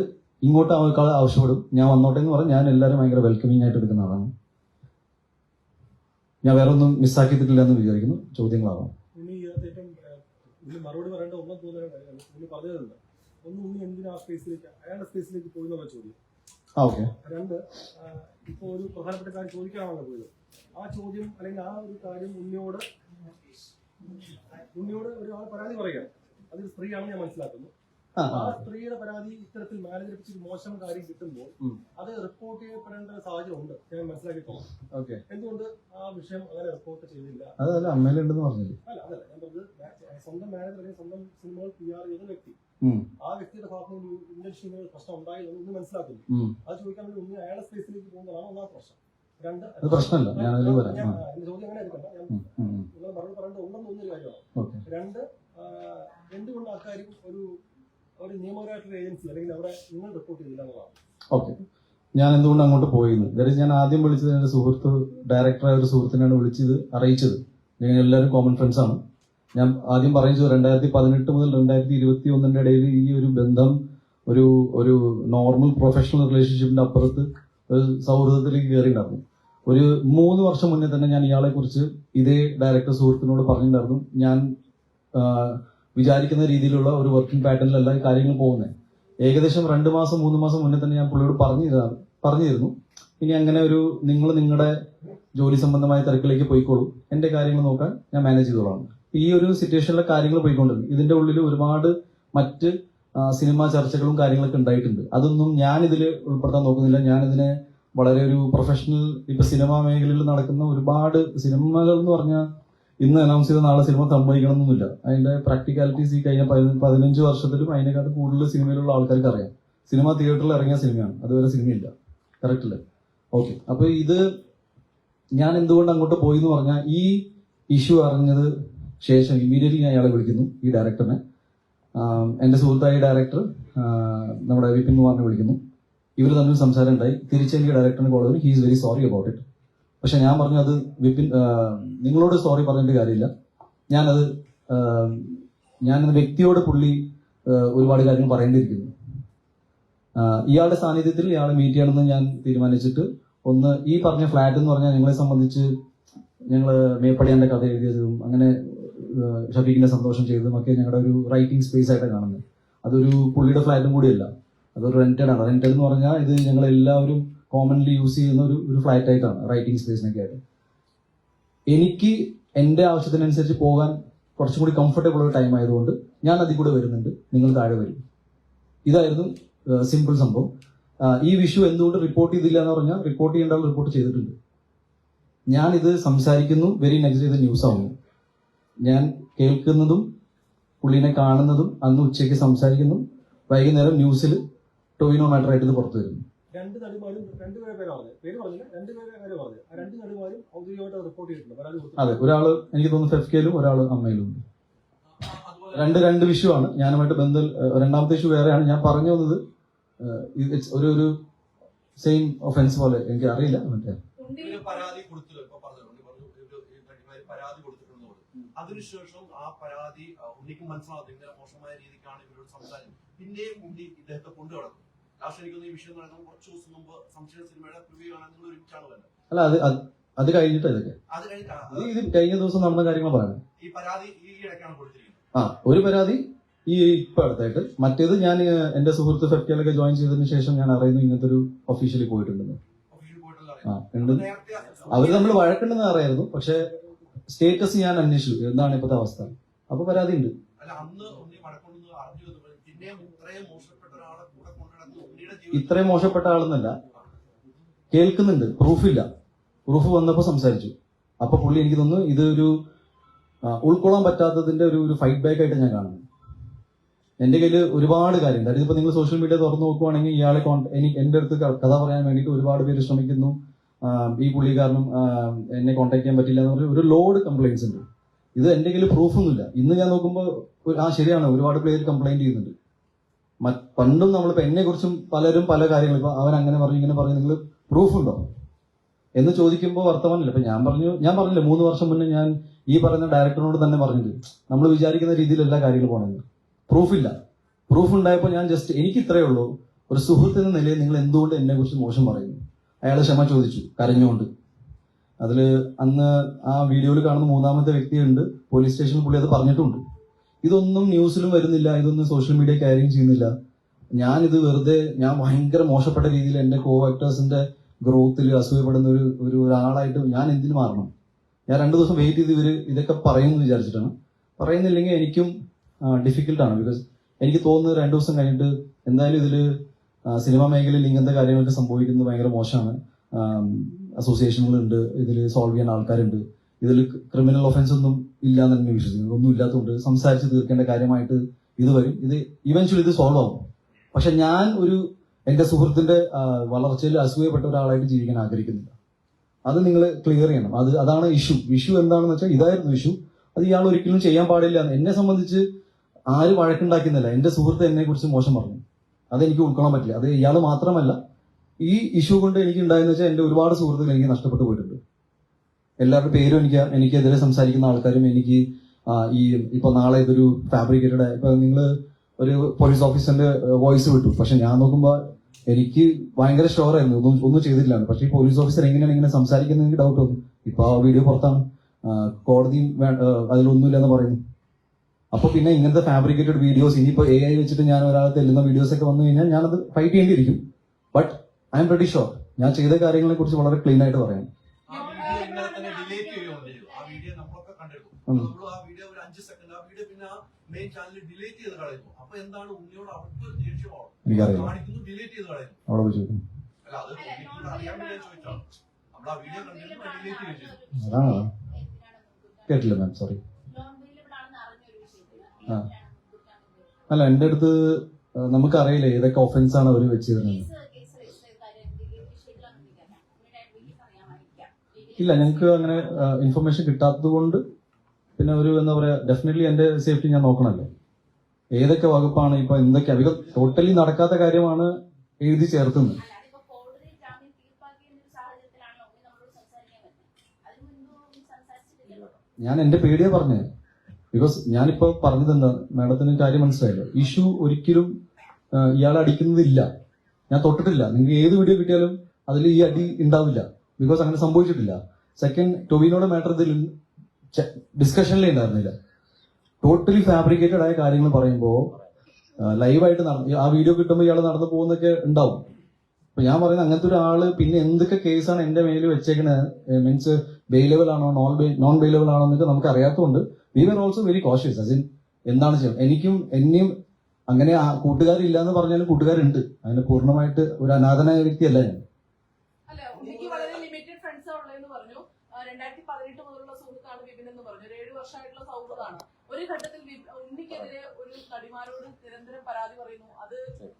ഇങ്ങോട്ട് ആൾക്കാർ ആവശ്യപ്പെടും. ഞാൻ വന്നോട്ടെ എന്ന് പറഞ്ഞാൽ ഞാൻ എല്ലാവരും ഭയങ്കര വെൽക്കമിങ് ആയിട്ട് എടുക്കുന്ന ആളാണ്. ഞാൻ വേറെ ഒന്നും മിസ്സാക്കിയിട്ടില്ല എന്ന് വിചാരിക്കുന്നു. ചോദ്യങ്ങളാവാം. മറുപടി പറയേണ്ട ഒന്നും തോന്നുന്നുണ്ട്. പറഞ്ഞതുണ്ട് ഒന്ന് എന്തിനാ സ്പേസിലേക്ക് അയാളുടെ സ്പേസിലേക്ക് പോയി എന്നുള്ള ചോദ്യം. രണ്ട്, ഇപ്പൊ ഒരു പ്രധാനപ്പെട്ട കാര്യം ചോദിക്കാനാണല്ലോ പോയത്. ആ ചോദ്യം അല്ലെങ്കിൽ ആ ഒരു കാര്യം ഉണ്ണിയോട് ഒരാൾ പരാതി പറയുകയാണ്. അതൊരു സ്ത്രീയാണെന്ന് ഞാൻ മനസ്സിലാക്കുന്നു. ആ സ്ത്രീയുടെ പരാതി ഇത്തരത്തിൽ മാനേജറെ പറ്റി മോശം കാര്യം കിട്ടുമ്പോൾ അത് റിപ്പോർട്ട് ചെയ്യപ്പെടേണ്ട സാഹചര്യം ഉണ്ട്, ഞാൻ മനസ്സിലാക്കിയിട്ടുള്ളത്. എന്തുകൊണ്ട് ആ വിഷയം അങ്ങനെ റിപ്പോർട്ട് ചെയ്തില്ല? അതല്ല അമ്മയിലുണ്ടെന്ന് പറഞ്ഞില്ലേ? അതല്ല ഞാൻ പറഞ്ഞത്, സ്വന്തം മാനേജർ അല്ലെങ്കിൽ സ്വന്തം സിനിമകൾ PR ചെയ്ത വ്യക്തി, ആ വ്യക്തിയുടെ ഭാഗത്ത് നിന്ന് ഇന്റൻഷനിൽ പ്രശ്നം ഉണ്ടായി എന്ന് മനസ്സിലാക്കുന്നു. അത് ചോദിക്കാൻ വേണ്ടി ഒന്ന് അയാളുടെ സ്പേസിലേക്ക് പോകുന്നതാണ് ഒന്നാം പ്രശ്നം. രണ്ട്, പ്രശ്നമല്ല, എന്റെ ചോദ്യം അങ്ങനെ എടുക്കണ്ട, നിങ്ങൾ മറുപടി പറയേണ്ട ഉണ്ടെന്ന് തോന്നിയൊരു കാര്യമാണ്. രണ്ട്, എന്തുകൊണ്ട് അക്കാര്യം ഒരു നിയമപരമായിട്ടുള്ള ഏജൻസി അല്ലെങ്കിൽ അവിടെ നിങ്ങൾ റിപ്പോർട്ട് ചെയ്തില്ല എന്നുള്ളതാണ്. ഓക്കെ, ഞാൻ എന്തുകൊണ്ട് അങ്ങോട്ട് പോയിരുന്നു? ഞാൻ ആദ്യം വിളിച്ചത് എൻ്റെ സുഹൃത്ത്, ഡയറക്ടറായ ഒരു സുഹൃത്തിനാണ് വിളിച്ചത്, അറിയിച്ചത്. ഞങ്ങൾ എല്ലാവരും കോമൺ ഫ്രണ്ട്സ് ആണ്. ഞാൻ ആദ്യം പറയുന്നത് 2018 മുതൽ 2021 ഇടയിൽ ഈ ഒരു ബന്ധം ഒരു നോർമൽ പ്രൊഫഷണൽ റിലേഷൻഷിപ്പിന്റെ അപ്പുറത്ത് ഒരു സൗഹൃദത്തിലേക്ക് കയറിയിട്ടുണ്ടായിരുന്നു. ഒരു 3 വർഷം മുന്നേ തന്നെ ഞാൻ ഇയാളെ കുറിച്ച് ഇതേ ഡയറക്ടർ സുഹൃത്തിനോട് പറഞ്ഞിട്ടുണ്ടായിരുന്നു. ഞാൻ വിചാരിക്കുന്ന രീതിയിലുള്ള ഒരു വർക്കിംഗ് പാറ്റേണിലല്ല ഈ കാര്യങ്ങൾ പോകുന്നത്. ഏകദേശം 2 മാസം 3 മാസം മുന്നേ തന്നെ ഞാൻ പുള്ളിയോട് പറഞ്ഞിരുന്നു ഇനി അങ്ങനെ ഒരു നിങ്ങൾ നിങ്ങളുടെ ജോലി സംബന്ധമായ തിരക്കിലേക്ക് പോയിക്കോളൂ, എന്റെ കാര്യങ്ങൾ നോക്കാൻ ഞാൻ മാനേജ് ചെയ്തോളാം. ഈ ഒരു സിറ്റുവേഷനിലെ കാര്യങ്ങൾ പോയിക്കൊണ്ടിരുന്നു. ഇതിന്റെ ഉള്ളിൽ ഒരുപാട് മറ്റ് സിനിമാ ചർച്ചകളും കാര്യങ്ങളൊക്കെ ഉണ്ടായിട്ടുണ്ട്. അതൊന്നും ഞാൻ ഇതിൽ ഉൾപ്പെടുത്താൻ നോക്കുന്നില്ല. ഞാനിതിനെ വളരെ ഒരു പ്രൊഫഷണൽ, ഇപ്പൊ സിനിമാ മേഖലയിൽ നടക്കുന്ന ഒരുപാട് സിനിമകൾ എന്ന് പറഞ്ഞാൽ ഇന്ന് അനൗൺസ് ചെയ്ത നാളെ സിനിമ സംഭവിക്കണമെന്നൊന്നുമില്ല. അതിന്റെ പ്രാക്ടിക്കാലിറ്റീസ് ഈ കഴിഞ്ഞ 15 വർഷത്തിലും അതിനെക്കാട്ടും കൂടുതൽ സിനിമയിലുള്ള ആൾക്കാർക്ക് അറിയാം. സിനിമ തിയേറ്ററിൽ ഇറങ്ങിയ സിനിമയാണ്, അതുവരെ സിനിമയില്ല. കറക്റ്റ് അല്ലേ? ഓക്കെ. അപ്പൊ ഇത് ഞാൻ എന്തുകൊണ്ട് അങ്ങോട്ട് പോയി എന്ന് പറഞ്ഞാൽ ഈ ഇഷ്യൂ അറിഞ്ഞത് ശേഷം ഇമ്മീഡിയറ്റ്ലി ഞാൻ അയാളെ വിളിക്കുന്നു, ഈ ഡയറക്ടറിനെ. എന്റെ സുഹൃത്തായ ഡയറക്ടർ നമ്മുടെ വിപിൻ കുമാറിനെ വിളിക്കുന്നു. ഇവർ തമ്മിൽ സംസാരം ഉണ്ടായി. തിരിച്ചെനിക്ക് ഡയറക്ടറിനെ കോൾ ചെയ്തു. He is very sorry about it. പക്ഷെ ഞാൻ പറഞ്ഞു അത് വിപിൻ, നിങ്ങളോട് സോറി പറഞ്ഞിട്ട് കാര്യമില്ല. ഞാനത് വ്യക്തിയോട് പുള്ളി ഒരുപാട് കാര്യങ്ങൾ പറയേണ്ടിയിരിക്കുന്നു. ഇയാളുടെ സാന്നിധ്യത്തിൽ ഇയാളെ മീറ്റ് ചെയ്യണമെന്ന് ഞാൻ തീരുമാനിച്ചിട്ട്, ഒന്ന് ഈ പറഞ്ഞ ഫ്ലാറ്റ് എന്ന് പറഞ്ഞാൽ ഞങ്ങളെ സംബന്ധിച്ച് ഞങ്ങൾ മേപ്പടിയാന്റെ കഥ എഴുതിയതും അങ്ങനെ ഷഫീഖിന്റെ സന്തോഷം ചെയ്തതും ഒക്കെ ഞങ്ങളുടെ ഒരു റൈറ്റിംഗ് സ്പേസ് ആയിട്ടാണ് കാണുന്നത്. അതൊരു പുള്ളിയുടെ ഫ്ലാറ്റും കൂടിയല്ല, അതൊരു റെന്റഡ് ആണ്. റെന്റഡ് എന്ന് പറഞ്ഞാൽ ഇത് ഞങ്ങൾ എല്ലാവരും കോമൺലി യൂസ് ചെയ്യുന്ന ഒരു ഫ്ലാറ്റ് ആയിട്ടാണ്, റൈറ്റിംഗ് സ്പേസിനൊക്കെ ആയിട്ട്. എനിക്ക് എന്റെ ആവശ്യത്തിനനുസരിച്ച് പോകാൻ കുറച്ചും കൂടി കംഫർട്ടബിൾ ഒരു ടൈം ആയതുകൊണ്ട് ഞാൻ അതിൽ കൂടെ വരുന്നുണ്ട്, നിങ്ങൾ താഴെ വരും. ഇതായിരുന്നു സിമ്പിൾ സംഭവം. ഈ വിഷു എന്തുകൊണ്ട് റിപ്പോർട്ട് ചെയ്തില്ല എന്ന് പറഞ്ഞാൽ റിപ്പോർട്ട് ചെയ്യേണ്ട ആൾ റിപ്പോർട്ട് ചെയ്തിട്ടുണ്ട്. ഞാനിത് സംസാരിക്കുന്നു, വെരി നെക്സ്റ്റ് ഇത് ന്യൂസ് ആവുന്നു. ഞാൻ കേൾക്കുന്നതും പുള്ളിനെ കാണുന്നതും അന്ന് ഉച്ചയ്ക്ക് സംസാരിക്കുന്നു, വൈകുന്നേരം ന്യൂസിൽ ടൊവിനോ മാറ്ററായിട്ട് ഇത് പുറത്തു വരുന്നു. രണ്ട് നടിമാരും രണ്ടുപേരെ പേര് പറഞ്ഞില്ല, രണ്ടുപേരെ കാര്യം പറഞ്ഞു. ആ രണ്ട് നടിമാരും ഔദ്യോഗികമായിട്ട് റിപ്പോർട്ട് ചെയ്തിട്ടുണ്ട്. അതെ, ഒരാള് എനിക്ക് തോന്നുന്നു ഫെഫ്കയിലും ഒരാള് അമ്മയിലും ഉണ്ട്. രണ്ട് വിഷു ആണ് ഞാനുമായിട്ട് ബന്ധം. രണ്ടാമത്തെ ഇഷ്യൂ വേറെയാണ്. ഞാൻ പറഞ്ഞു വന്നത് ഒരു സെയിം ഒഫൻസ് പോലെ എനിക്ക് അറിയില്ല. മറ്റേ പരാതി കൊടുത്തിട്ടുണ്ട്. അതിനുശേഷം ആ പരാതി ഉണ്ണിക്ക് മനസ്സിലാകും ഇങ്ങനെ മോശമായ രീതിക്കാണ് ഇവരോട് സംസാരിക്കുന്നത്. പിന്നെയും ഉണ്ണി ഇദ്ദേഹത്തെ കൊണ്ടുനടന്നു. ലാസ്റ്റ് എനിക്കൊന്ന് ഈ വിഷയം നടക്കുന്നത് കുറച്ച് ദിവസം മുമ്പ് സംശയ സിനിമയുടെ പ്രിവ്യൂ കാണാൻ നിങ്ങൾ ഒരു ചാനലല്ല. അല്ല, അത് കഴിഞ്ഞിട്ട് ഇതൊക്കെ ഇത് കഴിഞ്ഞ ദിവസം നടന്ന കാര്യങ്ങൾ പറയാം. ഈ പരാതി ഈ ഇടയ്ക്കാണ് കൊടുത്തിരിക്കുന്നത്. ഒരു പരാതി ഈ ഇപ്പൊ അടുത്തായിട്ട്, മറ്റേത് ഞാൻ എന്റെ സുഹൃത്ത് ഫെഫ്കയിലൊക്കെ ജോയിൻ ചെയ്തതിനു ശേഷം ഞാൻ അറിയുന്നു ഇങ്ങനത്തെ ഒരു ഒഫീഷ്യലി പോയിട്ടുണ്ടെന്ന്. അവര് നമ്മൾ വഴക്കുണ്ടെന്ന് അറിയായിരുന്നു, പക്ഷെ സ്റ്റേറ്റസ് ഞാൻ അന്വേഷിച്ചു എന്താണ് ഇപ്പോഴത്തെ അവസ്ഥ. അപ്പൊ പരാതി ഉണ്ട്. ഇത്രയും മോശപ്പെട്ട ആളെന്നല്ല, കേൾക്കുന്നുണ്ട്, പ്രൂഫില്ല. പ്രൂഫ് വന്നപ്പോ സംസാരിച്ചു. അപ്പൊ പുള്ളി എനിക്ക് തോന്നുന്നു ഇതൊരു ഉൾക്കൊള്ളാൻ പറ്റാത്തതിന്റെ ഒരു ഫൈറ്റ് ബാക്ക് ആയിട്ട് ഞാൻ കാണുന്നു. എന്റെ കയ്യിൽ ഒരുപാട് കാര്യമുണ്ട്. അതായത് ഇപ്പൊ നിങ്ങൾ സോഷ്യൽ മീഡിയ തുറന്നു നോക്കുവാണെങ്കിൽ ഇയാളെ എന്റെ അടുത്ത് കഥ പറയാൻ വേണ്ടിയിട്ട് ഒരുപാട് പേര് ശ്രമിക്കുന്നു. ഈ പുള്ളി കാരണം എന്നെ കോൺടാക്ട് ചെയ്യാൻ പറ്റില്ല എന്ന് പറഞ്ഞ ഒരു ലോഡ് കംപ്ലൈന്റ്സ് ഉണ്ട്. ഇത് എന്റെ കയ്യിൽ പ്രൂഫൊന്നുമില്ല. ഇന്ന് ഞാൻ നോക്കുമ്പോൾ ശരിയാണ്, ഒരുപാട് പേര് കംപ്ലൈന്റ് ചെയ്യുന്നുണ്ട്. പണ്ടും നമ്മളിപ്പോ എന്നെ കുറിച്ചും പലരും പല കാര്യങ്ങൾ, ഇപ്പൊ അവൻ അങ്ങനെ പറഞ്ഞു ഇങ്ങനെ പറഞ്ഞു, നിങ്ങൾ പ്രൂഫുണ്ടോ എന്ന് ചോദിക്കുമ്പോൾ വർത്തമാനമില്ല. ഇപ്പൊ ഞാൻ പറഞ്ഞില്ല 3 വർഷം മുന്നേ ഞാൻ ഈ പറയുന്ന ഡയറക്ടറിനോട് തന്നെ പറഞ്ഞിട്ട് നമ്മൾ വിചാരിക്കുന്ന രീതിയിൽ എല്ലാ കാര്യങ്ങളും പോകണമെന്ന്. പ്രൂഫില്ല. പ്രൂഫ് ഉണ്ടായപ്പോൾ ഞാൻ ജസ്റ്റ് എനിക്ക് ഇത്രയേ ഉള്ളൂ, ഒരു സുഹൃത്ത് എന്ന നിലയിൽ നിങ്ങൾ എന്തുകൊണ്ട് എന്നെ കുറിച്ച് മോശം പറയുന്നു. അയാൾ ക്ഷമ ചോദിച്ചു കരഞ്ഞുകൊണ്ട്. അതില് അന്ന് ആ വീഡിയോയിൽ കാണുന്ന 3ാമത്തെ വ്യക്തിയുണ്ട്, പോലീസ് സ്റ്റേഷനിൽ പുള്ളി അത് പറഞ്ഞിട്ടുണ്ട്. ഇതൊന്നും ന്യൂസിലും വരുന്നില്ല, ഇതൊന്നും സോഷ്യൽ മീഡിയ ക്യാരിയും ചെയ്യുന്നില്ല. ഞാനിത് വെറുതെ ഞാൻ ഭയങ്കര മോശപ്പെട്ട രീതിയിൽ എന്റെ കോ ആക്ടേഴ്സിന്റെ ഗ്രോത്തിൽ അസൂയപ്പെടുന്ന ഒരാളായിട്ട് ഞാൻ എന്തിനു മാറണം? ഞാൻ 2 ദിവസം വെയിറ്റ് ചെയ്ത് ഇവര് ഇതൊക്കെ പറയുമെന്ന് വിചാരിച്ചിട്ടാണ്. പറയുന്നില്ലെങ്കിൽ എനിക്കും ഡിഫിക്കൽട്ടാണ്. ബിക്കോസ് എനിക്ക് തോന്നുന്നത് 2 ദിവസം കഴിഞ്ഞിട്ട് എന്തായാലും ഇതില് സിനിമാ മേഖലയിൽ ഇങ്ങനത്തെ കാര്യങ്ങളൊക്കെ സംഭവിക്കുന്നത് ഭയങ്കര മോശമാണ്. അസോസിയേഷനുകളുണ്ട്, ഇതിൽ സോൾവ് ചെയ്യാൻ ആൾക്കാരുണ്ട്. ഇതിൽ ക്രിമിനൽ ഒഫൻസ് ഒന്നും ഇല്ലാന്ന് തന്നെ വിശ്വസിക്കുന്നു. ഒന്നും ഇല്ലാത്തതുകൊണ്ട് സംസാരിച്ച് തീർക്കേണ്ട കാര്യമായിട്ട് ഇത് വരും. ഇത് ഇവൻച്വലി ഇത് സോൾവ് ആവും. പക്ഷെ ഞാൻ എന്റെ സുഹൃത്തിന്റെ വളർച്ചയിൽ അസൂയപ്പെട്ട ഒരാളായിട്ട് ജീവിക്കാൻ ആഗ്രഹിക്കുന്നില്ല. അത് നിങ്ങൾ ക്ലിയർ ചെയ്യണം. അതാണ് ഇഷ്യൂ എന്താണെന്ന് വെച്ചാൽ ഇതായിരുന്നു ഇഷ്യൂ. അത് ഇയാൾ ഒരിക്കലും ചെയ്യാൻ പാടില്ല. എന്നെ സംബന്ധിച്ച് ആര് വഴക്കുണ്ടാക്കുന്നില്ല. എന്റെ സുഹൃത്ത് എന്നെ കുറിച്ച് മോശം പറഞ്ഞു, അതെനിക്ക് ഉൾക്കൊള്ളാൻ പറ്റില്ല. അത് ഇയാൾ മാത്രമല്ല, ഈ ഇഷ്യൂ കൊണ്ട് എനിക്ക് ഉണ്ടായെന്ന് വെച്ചാൽ എന്റെ ഒരുപാട് സുഹൃത്തുക്കൾ എനിക്ക് നഷ്ടപ്പെട്ടു പോയിട്ടുണ്ട്. എല്ലാവരുടെ പേരും എനിക്കെതിരെ സംസാരിക്കുന്ന ആൾക്കാരും എനിക്ക് ഇപ്പൊ നാളെ ഇതൊരു ഫാബ്രിക്കേറ്റഡ്, ഇപ്പൊ നിങ്ങൾ ഒരു പോലീസ് ഓഫീസറിന്റെ വോയിസ് വിട്ടു, പക്ഷെ ഞാൻ നോക്കുമ്പോൾ എനിക്ക് ഭയങ്കര ഷുവർ ആയിരുന്നു ഒന്നും ചെയ്തിട്ടില്ല. പക്ഷെ ഈ പോലീസ് ഓഫീസർ എങ്ങനെയാണ് ഇങ്ങനെ സംസാരിക്കുന്നത് എനിക്ക് ഡൗട്ട് വന്നു. ഇപ്പൊ ആ വീഡിയോ പുറത്താണ്, കോടതിയും അതിലൊന്നുമില്ലെന്ന് പറയുന്നു. അപ്പൊ പിന്നെ ഇങ്ങനത്തെ ഫാബ്രിക്കേറ്റഡ് വീഡിയോസ് ഇനിയിപ്പോ AI വെച്ചിട്ട് ഞാൻ ഒരാളെ തെല്ലുന്ന വീഡിയോസ് ഒക്കെ വന്നു കഴിഞ്ഞാൽ ഞാനത് ഫൈറ്റ് ചെയ്യേണ്ടിയിരിക്കും. But I am very sure ഞാൻ ചെയ്ത കാര്യങ്ങളെ കുറിച്ച് വളരെ ക്ലീൻ ആയിട്ട് പറയാം. ആ വീഡിയോ ഇന്നലെ തന്നെ ഡിലീറ്റ് ചെയ്യുകയും ചെയ്തു. ആ വീഡിയോ നമ്മളൊക്കെ കണ്ടിരുന്നു. നമ്മൾ ആ വീഡിയോ ഒരു 5 സെക്കൻഡ് ആ വീഡിയോ പിന്നെ ആ മെയിൻ ചാനലിൽ ഡിലീറ്റ് ചെയ്ത് കളയുന്നു. അപ്പൊ എന്താണ് ഉണ്ണിയോട് അവർക്ക് ഒരു ദേഷ്യമാവും. എനിക്കറിയില്ല, കാണിക്കുന്നു, ഡിലീറ്റ് ചെയ്ത് കളയുന്നു. അവിടെ പോയി ചോദിക്കും. അല്ല അത് ഉണ്ണിക്ക് അറിയാൻ വേണ്ടി ഞാൻ ചോദിച്ചാണ്. നമ്മൾ ആ വീഡിയോ കണ്ടിരുന്നു, ഡിലീറ്റ് ചെയ്യുകയും ചെയ്തു. അതാണ് കേട്ടില്ല മാം, സോറി. ആ അല്ല, എൻ്റെ അടുത്ത് നമുക്കറിയില്ല ഏതൊക്കെ ഒഫൻസ് ആണ് അവർ വെച്ചിരുന്നത്. ഇല്ല, ഞങ്ങൾക്ക് അങ്ങനെ ഇൻഫർമേഷൻ കിട്ടാത്തത് കൊണ്ട് പിന്നെ ഒരു എന്താ പറയാ, ഡെഫിനറ്റ്ലി എന്റെ സേഫ്റ്റി ഞാൻ നോക്കണല്ലോ. ഏതൊക്കെ വകുപ്പാണ് ഇപ്പൊ എന്തൊക്കെയാ, ഇത് ടോട്ടലി നടക്കാത്ത കാര്യമാണ് എഴുതി ചേർത്തുന്നത്. ഞാൻ എന്റെ പേടിയെ പറഞ്ഞത്, ബിക്കോസ് ഞാനിപ്പോ പറഞ്ഞത് എന്താ മാഡത്തിന് കാര്യം മനസ്സിലായല്ലോ. ഇഷ്യൂ ഒരിക്കലും ഇയാളെ അടിക്കുന്നതില്ല, ഞാൻ തൊട്ടിട്ടില്ല. നിങ്ങൾക്ക് ഏത് വീഡിയോ കിട്ടിയാലും അതിൽ ഈ അടി ഉണ്ടാവില്ല, ബിക്കോസ് അങ്ങനെ സംഭവിച്ചിട്ടില്ല. സെക്കൻഡ്, ടൊവിനോയുടെ മാറ്റർ ഇതിൽ ഡിസ്കഷനിലേ ഉണ്ടായിരുന്നില്ല. ടോട്ടലി ഫാബ്രിക്കേറ്റഡ് ആയ കാര്യങ്ങൾ പറയുമ്പോൾ ലൈവായിട്ട് ആ വീഡിയോ കിട്ടുമ്പോൾ ഇയാൾ നടന്നു പോകുന്നൊക്കെ ഉണ്ടാവും. അപ്പൊ ഞാൻ പറയുന്നത് അങ്ങനത്തെ ഒരാള് പിന്നെ എന്തൊക്കെ കേസാണ് എന്റെ മേലിൽ വെച്ചേക്കണത്, മീൻസ് ബെയിലബിൾ ആണോ നോൺ ബെയിലബിൾ ആണോ എന്നൊക്കെ നമുക്ക് അറിയാത്തതുകൊണ്ട് we were also very cautious. അതിൻ എന്താണ് ചെയ്യുന്നത്, എന്നെയും അങ്ങനെ കൂട്ടുകാരില്ല എന്ന് പറഞ്ഞാലും കൂട്ടുകാരുണ്ട്. അതിന് പൂർണ്ണമായിട്ട് ഒരു അനാഥനായ വ്യക്തിയല്ല ഞാൻ. അല്ല, ഉണ്ണിക്ക് വളരെ ലിമിറ്റഡ് ഫ്രണ്ട്സ് ഉള്ളതെന്ന് പറഞ്ഞു. 2018 മുതലുള്ള സുഹൃത്താണ് വിപിൻ എന്ന് പറഞ്ഞു. ഒരു 7 വർഷമായിട്ടുള്ള സൗഹൃദമാണ്. ഒരു ഘട്ടത്തിൽ ഉണ്ണിക്കെതിരെ ഒരു നടിമാരോട് നിരന്തരം പരാതി പറയുന്നു, അത്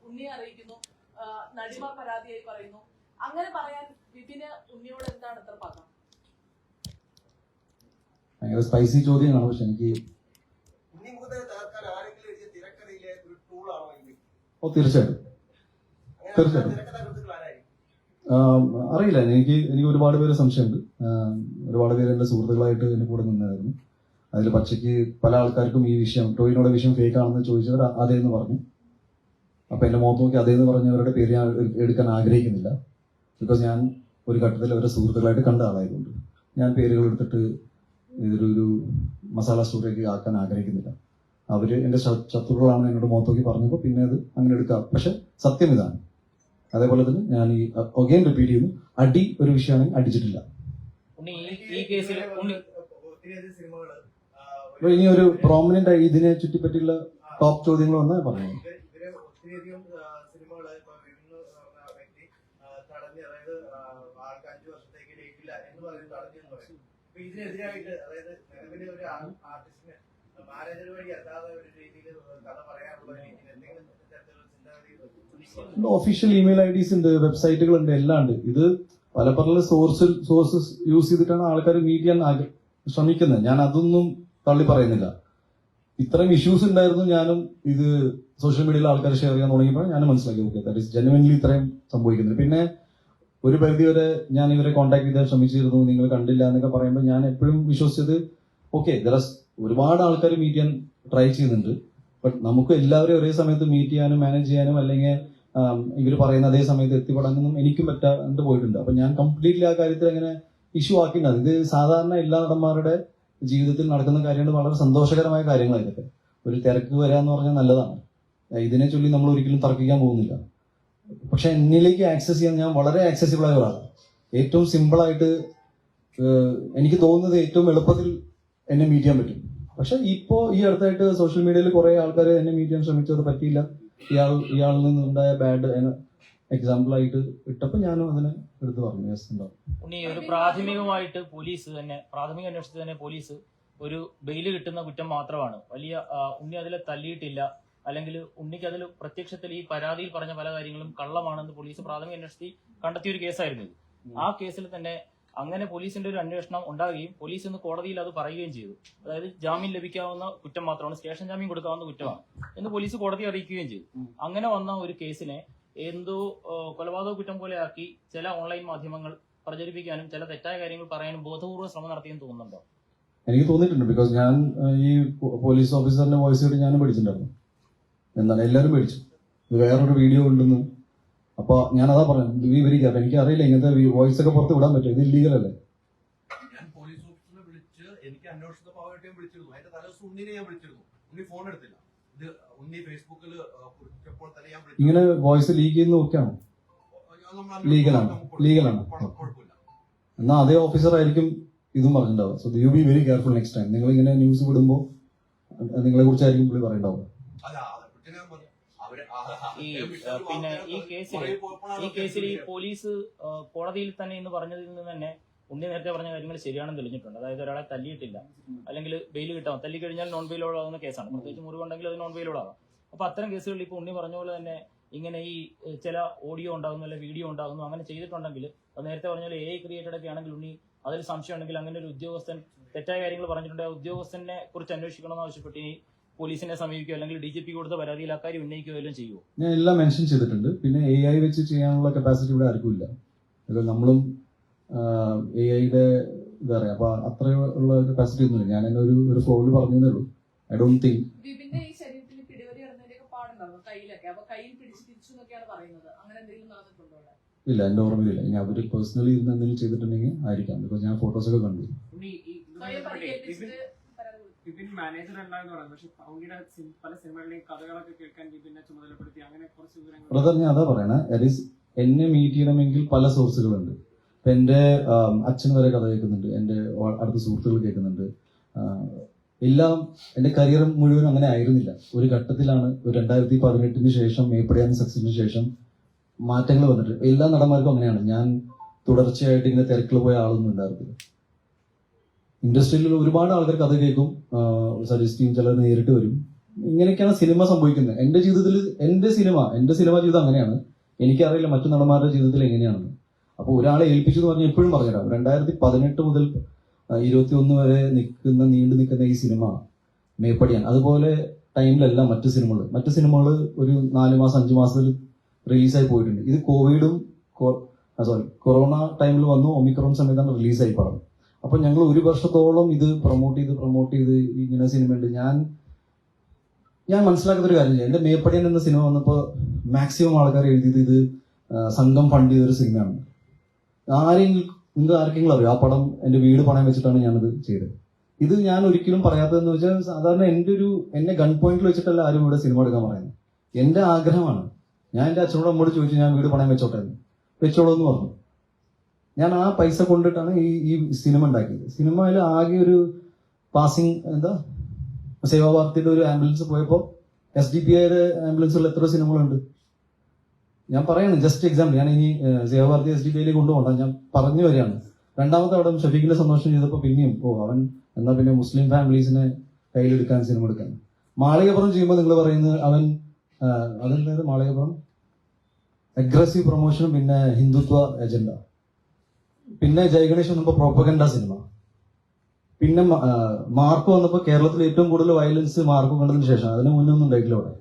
ഉണ്ണിയെ അറിയിക്കുന്നു, നടിമാർ പരാതിയായി പറയുന്നു. അങ്ങനെ പറയാൻ വിപിന് ഉണ്ണിയോട് എന്താണ് ഇത്ര പകം? ഭയങ്കര സ്പൈസി ചോദ്യമാണ്, പക്ഷെ എനിക്ക് തീർച്ചയായിട്ടും അറിയില്ല. എനിക്ക് ഒരുപാട് പേര് സംശയമുണ്ട്. ഒരുപാട് പേര് എന്റെ സുഹൃത്തുക്കളായിട്ട് എന്റെ കൂടെ നിന്നായിരുന്നു. അതിൽ പച്ചയ്ക്ക് പല ആൾക്കാർക്കും ഈ വിഷയം, ടോയിനോടെ വിഷയം ഫേക്ക് ആണെന്ന് ചോദിച്ചവർ അതേന്ന് പറഞ്ഞു. അപ്പൊ എന്റെ മുഖത്ത് നോക്കി അതേന്ന് പറഞ്ഞവരുടെ പേര് ഞാൻ എടുക്കാൻ ആഗ്രഹിക്കുന്നില്ല. ബിക്കോസ് ഞാൻ ഒരു ഘട്ടത്തിൽ അവരുടെ സുഹൃത്തുക്കളായിട്ട് കണ്ട ആളായതുകൊണ്ട് ഞാൻ പേരുകൾ എടുത്തിട്ട് ഇതൊരു മസാല സ്റ്റോറിലേക്ക് ആക്കാൻ ആഗ്രഹിക്കുന്നില്ല. അവര് എന്റെ ശത്രുക്കളാണെന്ന് എന്നോട് മുഖത്ത് നോക്കി പറഞ്ഞപ്പോൾ പിന്നെ അത് അങ്ങനെ എടുക്കാം. പക്ഷെ സത്യം ഇതാണ്. അതേപോലെ തന്നെ ഞാൻ ഈ ഒഗെയിൻ റിപ്പീറ്റ് ചെയ്യുന്നു, അടി ഒരു വിഷയമാണെങ്കിൽ അടിച്ചിട്ടില്ല. ഇനി ഒരു പ്രോമിനന്റ് ആയി ഇതിനെ ചുറ്റിപ്പറ്റിയുള്ള ടോപ്പ് ചോദ്യങ്ങൾ വന്നാൽ പറഞ്ഞു. ഇതിനെതിരായിട്ട്, അതായത് നിലവിലെ ഒരു ആർട്ടിസ്റ്റിന് മാനേജർ വഴി അല്ലാതെ ഒരു രീതിയിൽ കഥ പറയാനുള്ള എന്തെങ്കിലും തരത്തിലുള്ള ചിന്താഗതി ഒഫീഷ്യൽ ഇമെയിൽ IDs ഉണ്ട്, വെബ്സൈറ്റുകൾ ഉണ്ട്, എല്ലാം ഉണ്ട്. ഇത് പല പല സോഴ്സസ് യൂസ് ചെയ്തിട്ടാണ് ആൾക്കാർ മീറ്റ് ചെയ്യാൻ ശ്രമിക്കുന്നത്. ഞാൻ അതൊന്നും തള്ളി പറയുന്നില്ല. ഇത്രയും ഇഷ്യൂസ് ഉണ്ടായിരുന്നു, ഞാനും ഇത് സോഷ്യൽ മീഡിയയിൽ ആൾക്കാർ ഷെയർ ചെയ്യാൻ തുടങ്ങിയപ്പോൾ ഞാൻ മനസ്സിലാക്കി, ഓക്കെ ദാറ്റ് ഈസ് ജെനുവിൻലി ഇത്രയും സംഭവിക്കുന്നത്. പിന്നെ ഒരു പരിധി വരെ ഞാൻ ഇവരെ കോൺടാക്ട് ചെയ്താൽ ശ്രമിച്ചിരുന്നു, നിങ്ങൾ കണ്ടില്ല എന്നൊക്കെ പറയുമ്പോൾ ഞാൻ എപ്പോഴും വിശ്വസിച്ചത് ഓക്കെ ഒരുപാട് ആൾക്കാർ മീറ്റ് ചെയ്യാൻ ട്രൈ ചെയ്യുന്നുണ്ട്. ബട്ട് നമുക്ക് എല്ലാവരും ഒരേ സമയത്ത് മീറ്റ് ചെയ്യാനും മാനേജ് ചെയ്യാനും അല്ലെങ്കിൽ ഇവർ പറയുന്ന അതേ സമയത്ത് എത്തിപ്പെടാനൊന്നും എനിക്കും പറ്റാണ്ട് പോയിട്ടുണ്ട്. അപ്പൊ ഞാൻ കംപ്ലീറ്റ്ലി ആ കാര്യത്തിൽ അങ്ങനെ ഇഷ്യൂ ആക്കിയിട്ടുണ്ട്. ഇത് സാധാരണ എല്ലാ നടന്മാരുടെ ജീവിതത്തിൽ നടക്കുന്ന കാര്യങ്ങൾ, വളരെ സന്തോഷകരമായ കാര്യങ്ങളായിരിക്കും. ഒരു തിരക്ക് വരാന്ന് പറഞ്ഞാൽ നല്ലതാണ്. ഇതിനെ ചൊല്ലി നമ്മൾ ഒരിക്കലും തർക്കിക്കാൻ പോകുന്നില്ല. പക്ഷെ എന്നിലേക്ക് ആക്സസ് ചെയ്യാൻ ഞാൻ വളരെ ആക്സസിബിൾ ആയ ഒരാളാണ്. ഏറ്റവും സിമ്പിളായിട്ട് എനിക്ക് തോന്നുന്നത് ഏറ്റവും എളുപ്പത്തിൽ എന്നെ മീറ്റ് ചെയ്യാൻ പറ്റും. പക്ഷെ ഇപ്പോ ഈ അടുത്തായിട്ട് സോഷ്യൽ മീഡിയയിൽ കുറെ ആൾക്കാർ എന്നെ മീറ്റ് ചെയ്യാൻ ശ്രമിച്ചത് പറ്റിയില്ല, ഇയാളിൽ നിന്നുണ്ടായ ബാഡ് എക്സാമ്പിൾ ആയിട്ട് ഇട്ടപ്പോൾ ഞാനും അതിനെ എടുത്ത് പറഞ്ഞു. ഉണ്ണി, ഒരു പ്രാഥമികമായിട്ട് പോലീസ് തന്നെ, പ്രാഥമിക അന്വേഷണത്തിൽ തന്നെ പോലീസ് ഒരു ബെയില് കിട്ടുന്ന കുറ്റം മാത്രമാണ് വലിയ, ഉണ്ണി അതിലെ തല്ലിയിട്ടില്ല, അല്ലെങ്കിൽ ഉണ്ണിക്ക് അതിൽ പ്രത്യക്ഷത്തിൽ ഈ പരാതിയിൽ പറഞ്ഞ പല കാര്യങ്ങളും കള്ളമാണെന്ന് പോലീസ് പ്രാഥമിക അന്വേഷണത്തിൽ കണ്ടെത്തിയ ഒരു കേസായിരുന്നു ഇത്. ആ കേസിൽ തന്നെ അങ്ങനെ പോലീസിന്റെ ഒരു അന്വേഷണം ഉണ്ടാവുകയും പോലീസ് ഇന്ന് കോടതിയിൽ അത് പറയുകയും ചെയ്തു. അതായത് ജാമ്യം ലഭിക്കാവുന്ന കുറ്റം മാത്രമാണ്, സ്റ്റേഷൻ ജാമ്യം കൊടുക്കാവുന്ന കുറ്റമാണ് എന്ന് പോലീസ് കോടതിയെ അറിയിക്കുകയും ചെയ്തു. അങ്ങനെ വന്ന ഒരു കേസിനെ എന്തോ കൊലപാതക കുറ്റം പോലെ ആക്കി ചില ഓൺലൈൻ മാധ്യമങ്ങൾ പ്രചരിപ്പിക്കാനും ചില തെറ്റായ കാര്യങ്ങൾ പറയാനും ബോധപൂർവ്വം ശ്രമം നടത്തിയെന്ന് തോന്നുന്നുണ്ടോ? എനിക്ക് തോന്നിയിട്ടുണ്ട്. ബിക്കോസ് ഞാൻ ഈ പോലീസ് ഓഫീസറിന്റെ വോയിസ് കേട്ട് ഞാനും പഠിച്ചിട്ടുണ്ടായിരുന്നു. എന്താണ് എല്ലാവരും പേടിച്ചു, ഇത് വേറൊരു വീഡിയോ ഉണ്ടെന്ന്. അപ്പൊ ഞാൻ അതാ പറഞ്ഞു, വെരി കെയർഫുൾ. എനിക്ക് അറിയില്ല ഇങ്ങനത്തെ വോയിസ് ഒക്കെ പുറത്ത് വിടാൻ പറ്റും, ഇത് ഇല്ലീഗൽ അല്ലേ. ഞാൻ പോലീസ് ഓഫീസറിനെ വിളിച്ച് എനിക്ക് അന്വേഷണ ഭാഗമായിട്ട് വിളിച്ചിരുന്നു. അതിന്റെ തലേദിവസം ഉണ്ണിനെ ഞാൻ വിളിച്ചിരുന്നു. ഉണ്ണി ഫോൺ എടുത്തില്ല. ഇത് ഉണ്ണി ഫേസ്ബുക്കിൽ കുറിച്ചപ്പോൾ തന്നെ ഞാൻ വിളിച്ചു. ഇങ്ങനെ വോയിസ് ലീക്ക് ചെയ്യുന്ന നോക്കിയാണോ? ലീഗലാണ്. കുഴപ്പമില്ല. എന്നാൽ അതേ ഓഫീസർ ആയിരിക്കും ഇതും പറഞ്ഞിട്ടുണ്ടാവുക. So you be very careful next time. നിങ്ങൾ ഇങ്ങനെ ന്യൂസ് വിടുമ്പോൾ നിങ്ങളെ കുറിച്ചായിരിക്കും പുള്ളി പറയണ്ടാവുക. പിന്നെ ഈ കേസിൽ ഈ പോലീസ് കോടതിയിൽ തന്നെ എന്ന് പറഞ്ഞതിൽ നിന്ന് തന്നെ ഉണ്ണി നേരത്തെ പറഞ്ഞ കാര്യങ്ങൾ ശരിയാണെന്ന് തെളിഞ്ഞിട്ടുണ്ട്. അതായത് ഒരാളെ തല്ലിയിട്ടില്ല, അല്ലെങ്കിൽ ബെയിൽ കിട്ടാം. തല്ലി കഴിഞ്ഞാൽ നോൺ ബെയിലോടാകുന്ന കേസാണ്. പ്രത്യേകിച്ച് മുറിവുണ്ടെങ്കിൽ അത് നോൺ ബെയിലോടാകാം. അപ്പൊ അത്തരം കേസുകളിൽ ഇപ്പൊ ഉണ്ണി പറഞ്ഞ പോലെ തന്നെ ഇങ്ങനെ ഈ ചില ഓഡിയോ ഉണ്ടാകുന്നു, അല്ലെങ്കിൽ വീഡിയോ ഉണ്ടാകുന്നു, അങ്ങനെ ചെയ്തിട്ടുണ്ടെങ്കിൽ അത് നേരത്തെ പറഞ്ഞ പോലെ AI ക്രിയേറ്റഡ് ഒക്കെ ആണെങ്കിൽ ഉണ്ണി അതിൽ സംശയം ഉണ്ടെങ്കിൽ അങ്ങനെ ഒരു ഉദ്യോഗസ്ഥൻ തെറ്റായ കാര്യങ്ങൾ പറഞ്ഞിട്ടുണ്ടെങ്കിൽ ആ ഉദ്യോഗസ്ഥനെ കുറിച്ച് അന്വേഷിക്കണമെന്ന് ആവശ്യപ്പെട്ട് ഈ പോലീസിനെ സമീപിക്കുകയോ അല്ലെങ്കിൽ DGP കൊടുത്ത പരാതിയിൽ അക്കാര്യം ഉന്നയിക്കുകയോ എല്ലാം ചെയ്യുമോ? ഞാൻ എല്ലാം മെൻഷൻ ചെയ്തിട്ടുണ്ട്. പിന്നെ AI വെച്ച് ചെയ്യാനുള്ള കപ്പാസിറ്റി ഇവിടെ ആർക്കും ഇല്ല. നമ്മളും AI-യുടെ എന്താ പറയാ, അപ്പൊ അത്രയുള്ള കപ്പാസിറ്റി ഒന്നുമില്ല. ഞാൻ എന്നെ ഒരു ഫ്ലോറിൽ പറഞ്ഞതേ ഉള്ളൂ. ഐ ഡോണ്ട് തിങ്ക് വിപിന്റെ ഈ ശരീരത്തിൽ പിടിവലി നടന്നതിന്റെയൊക്കെ പാടുണ്ടാവും കയ്യിലൊക്കെ. അപ്പൊ കയ്യിൽ പിടിച്ച് തിരിച്ചു എന്നൊക്കെയാണ് പറയുന്നത്. അങ്ങനെ എന്തെങ്കിലും നടന്നിട്ടുണ്ടോ? ഇല്ല, എന്റെ ഓർമ്മയില്ല. ഇനി അവര് പേഴ്സണലി ഇരുന്ന് എന്തെങ്കിലും ചെയ്തിട്ടുണ്ടെങ്കിൽ ആയിരിക്കാം. ബിക്കോസ് ഞാൻ ഫോട്ടോസൊക്കെ കണ്ടു. വിപിൻ മാനേജർ അല്ലാന്ന് പറയുന്നത്, പക്ഷെ പൗണ്ടിയുടെ പല സിനിമകളിലെയും കഥകളൊക്കെ കേൾക്കാൻ വിപിനെ ചുമതലപ്പെടുത്തി, അങ്ങനെ കുറച്ച് വിവരങ്ങൾ. ബ്രദർ, ഞാൻ അതാ പറയണേ, എന്നെ മീറ്റ് ചെയ്യണമെങ്കിൽ പല സോഴ്സുകളുണ്ട്. ഇപ്പൊ എന്റെ അച്ഛൻ വരെ കഥ കേൾക്കുന്നുണ്ട്, എന്റെ അടുത്ത സുഹൃത്തുക്കൾ കേൾക്കുന്നുണ്ട്. എല്ലാം എന്റെ കരിയർ മുഴുവൻ അങ്ങനെ ആയിരുന്നില്ല. ഒരു ഘട്ടത്തിലാണ്, ഒരു 2018 ശേഷം, മേപ്പടിയാൻ സക്സസിന് ശേഷം മാറ്റങ്ങൾ വന്നിട്ട്. എല്ലാ നടന്മാർക്കും അങ്ങനെയാണ്. ഞാൻ തുടർച്ചയായിട്ട് ഇങ്ങനെ തിരക്കിൽ പോയ ആളൊന്നും ഉണ്ടായിരുന്നില്ല. ഇൻഡസ്ട്രിയിൽ ഒരുപാട് ആൾക്കാർ കഥ കേൾക്കും, സജസ്റ്റ് ചെയ്യും, ചിലർ നേരിട്ട് വരും. ഇങ്ങനെയൊക്കെയാണ് സിനിമ സംഭവിക്കുന്നത്. എന്റെ ജീവിതത്തിൽ എന്റെ സിനിമ ജീവിതം അങ്ങനെയാണ്. എനിക്കറിയില്ല മറ്റു നടന്മാരുടെ ജീവിതത്തിൽ എങ്ങനെയാണെന്ന്. അപ്പൊ ഒരാളെ ഏൽപ്പിച്ചു എന്ന് പറഞ്ഞാൽ എപ്പോഴും പറഞ്ഞുതരാം. 2018 മുതൽ 21 വരെ നീണ്ടു നിൽക്കുന്ന ഈ സിനിമ മേപ്പടിയാൻ, അതുപോലെ ടൈമിലല്ല മറ്റു സിനിമകൾ ഒരു 4 മാസം 5 മാസത്തിൽ റിലീസായി പോയിട്ടുണ്ട്. ഇത് കൊറോണ ടൈമിൽ വന്നു, ഒമിക്രോൺ സമയത്താണ് റിലീസായി പാടും. അപ്പൊ ഞങ്ങൾ 1 വർഷത്തോളം ഇത് പ്രൊമോട്ട് ചെയ്ത് ഇങ്ങനെ സിനിമയുണ്ട്. ഞാൻ മനസ്സിലാക്കുന്ന ഒരു കാര്യം, എന്റെ മേപ്പടിയൻ എന്ന സിനിമ വന്നപ്പോൾ മാക്സിമം ആൾക്കാർ എഴുതിയത് ഇത് സംഘം ഫണ്ട് ചെയ്തൊരു സിനിമയാണ്. നിങ്ങൾക്ക് ആർക്കെങ്കിലും അറിയോ ആ പടം എന്റെ വീട് പണയം വെച്ചിട്ടാണ് ഞാനത് ചെയ്തത്. ഇത് ഞാൻ ഒരിക്കലും പറയാത്തതെന്ന് വെച്ചാൽ, സാധാരണ എന്നെ ഗൺ പോയിന്റിൽ വെച്ചിട്ടല്ല ആരും ഇവിടെ സിനിമ എടുക്കാൻ പറയുന്നത്. എന്റെ ആഗ്രഹമാണ്. ഞാൻ എന്റെ അച്ഛനോട് അമ്മോട് ചോദിച്ചു, ഞാൻ വീട് പണയം വെച്ചോളൂ എന്ന് പറഞ്ഞു. ഞാൻ ആ പൈസ കൊണ്ടിട്ടാണ് ഈ സിനിമ ഉണ്ടാക്കിയത്. സിനിമയിൽ ആകെ ഒരു പാസിംഗ് സേവാഭാരതിയുടെ ഒരു ആംബുലൻസ് പോയപ്പോൾ SDPIയുടെ ആംബുലൻസുള്ള എത്ര സിനിമകളുണ്ട്? ഞാൻ പറയാണ്, ജസ്റ്റ് എക്സാമ്പിൾ. ഞാൻ ഇനി സേവാഭാരതി SDPIയിലേക്ക് കൊണ്ടുപോകണ്ട, ഞാൻ പറഞ്ഞു വരികയാണ്. രണ്ടാമത്തെ അവിടെ ഷഫീഖിന്റെ സന്തോഷം ചെയ്തപ്പോൾ പിന്നെയും അവൻ എന്നാ പിന്നെ മുസ്ലിം ഫാമിലീസിനെ കയ്യിലെടുക്കാൻ സിനിമ എടുക്കാൻ. മാളികപ്പുറം ചെയ്യുമ്പോൾ നിങ്ങൾ പറയുന്നത് അതെന്തായത് മാളികപ്പുറം അഗ്രസീവ് പ്രൊമോഷനും പിന്നെ ഹിന്ദുത്വ അജണ്ട. പിന്നെ ജയഗണേഷ് വന്നപ്പോൾ പ്രോപ്പഗൻഡ സിനിമ. പിന്നെ മാർക്ക് വന്നപ്പോൾ കേരളത്തിൽ ഏറ്റവും കൂടുതൽ വയലൻസ് മാർക്ക് കണ്ടതിന് ശേഷം. അതിന് മുന്നേ ഒന്നും ഉണ്ടായിട്ടില്ല അവിടെ.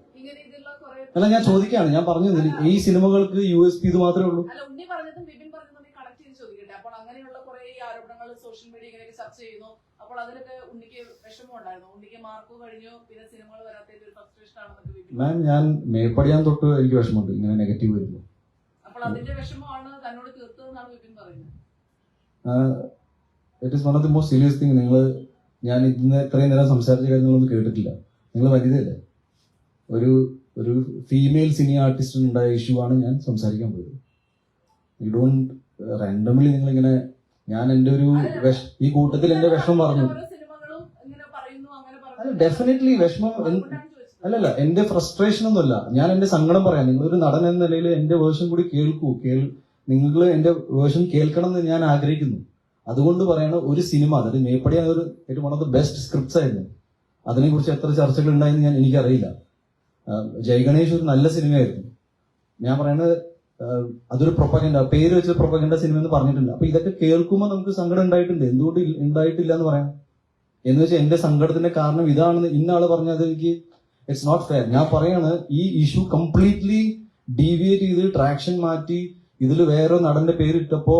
അല്ല, ഞാൻ ചോദിക്കുകയാണ്, ഞാൻ പറഞ്ഞു ഈ സിനിമകൾക്ക് USP ഇത് മാത്രമേ ഉള്ളൂ. ഉണ്ണി പറഞ്ഞതും വിപിൻ പറഞ്ഞതും കണക്ട് ചെയ്ത് ചോദിക്കട്ടെ. അപ്പോൾ അങ്ങനെയുള്ള കുറെ ആരോപണങ്ങൾ സോഷ്യൽ മീഡിയ ഇങ്ങനെയൊക്കെ ചർച്ച ചെയ്യുന്നു. അപ്പോൾ അതിലൊക്കെ ഉണ്ണിക്ക് വിഷമം ഉണ്ടായിരുന്നു? ഉണ്ണിക്ക് മാർക്ക് കഴിഞ്ഞു, പിന്നെ സിനിമകൾ വരാത്തതിന്റെ ഒരു ഫ്രസ്ട്രേഷൻ ആണെന്നൊക്കെ മാം, ഞാൻ മേപ്പടിയാൻ തൊട്ട് എനിക്ക് വിഷമമുണ്ട് ഇങ്ങനെ നെഗറ്റീവ് വരുമ്പോൾ. അപ്പോൾ അതിന്റെ വിഷമമാണ് തന്നോട് തീർത്തതെന്നാണ് വിപിൻ പറയുന്നത്. It is one of the most serious thing. ഞാൻ ഇന്ന് ഇത്രയും നേരം സംസാരിച്ച കാര്യങ്ങളൊന്നും കേട്ടിട്ടില്ല. നിങ്ങൾ വനിതയല്ലേ? ഒരു ഫീമെയിൽ സിനി ആർട്ടിസ്റ്റിന് ഉണ്ടായ ഇഷ്യൂ ആണ് ഞാൻ സംസാരിക്കാൻ പോയത്. യു ഡോണ്ട് റാൻഡംലി നിങ്ങളിങ്ങനെ, ഞാൻ എന്റെ ഒരു ഈ കൂട്ടത്തിൽ എന്റെ വിഷമം പറഞ്ഞു. ഡെഫിനറ്റ്ലി വിഷമം അല്ലല്ല, എന്റെ ഫ്രസ്ട്രേഷൻ ഒന്നുമല്ല. ഞാൻ എന്റെ സങ്കടം പറയാം. നിങ്ങളൊരു നടൻ എന്ന നിലയിൽ എന്റെ വേർഷൻ കൂടി നിങ്ങൾ എന്റെ വേർഷൻ കേൾക്കണം എന്ന് ഞാൻ ആഗ്രഹിക്കുന്നു. അതുകൊണ്ട് പറയണ ഒരു സിനിമ, അതായത് മേപ്പടിയാൻ ഒരു one of the best scripts ആയിരുന്നു. അതിനെക്കുറിച്ച് എത്ര ചർച്ചകൾ ഉണ്ടായെന്ന് എനിക്കറിയില്ല. ജയഗണേഷ് ഒരു നല്ല സിനിമയായിരുന്നു. ഞാൻ പറയണത് അതൊരു പ്രൊപ്പഗൻഡ, പേര് വെച്ച് പ്രൊപ്പഗൻഡ സിനിമ എന്ന് പറഞ്ഞിട്ടുണ്ട്. അപ്പൊ ഇതൊക്കെ കേൾക്കുമ്പോൾ നമുക്ക് സങ്കടം ഉണ്ടായിട്ടുണ്ട്. എന്തുകൊണ്ട് ഉണ്ടായിട്ടില്ല എന്ന് പറയാം? എന്ന് വെച്ചാൽ എന്റെ സങ്കടത്തിന്റെ കാരണം ഇതാണെന്ന് ഇന്നാള് പറഞ്ഞത് എനിക്ക് ഇറ്റ്സ് നോട്ട് ഫെയർ. ഞാൻ പറയാണ്, ഈ ഇഷ്യൂ കംപ്ലീറ്റ്ലി ഡീവിയേറ്റ് ചെയ്ത് ട്രാക്ഷൻ മാറ്റി ഇതിൽ വേറെ നടന്റെ പേരിട്ടപ്പോ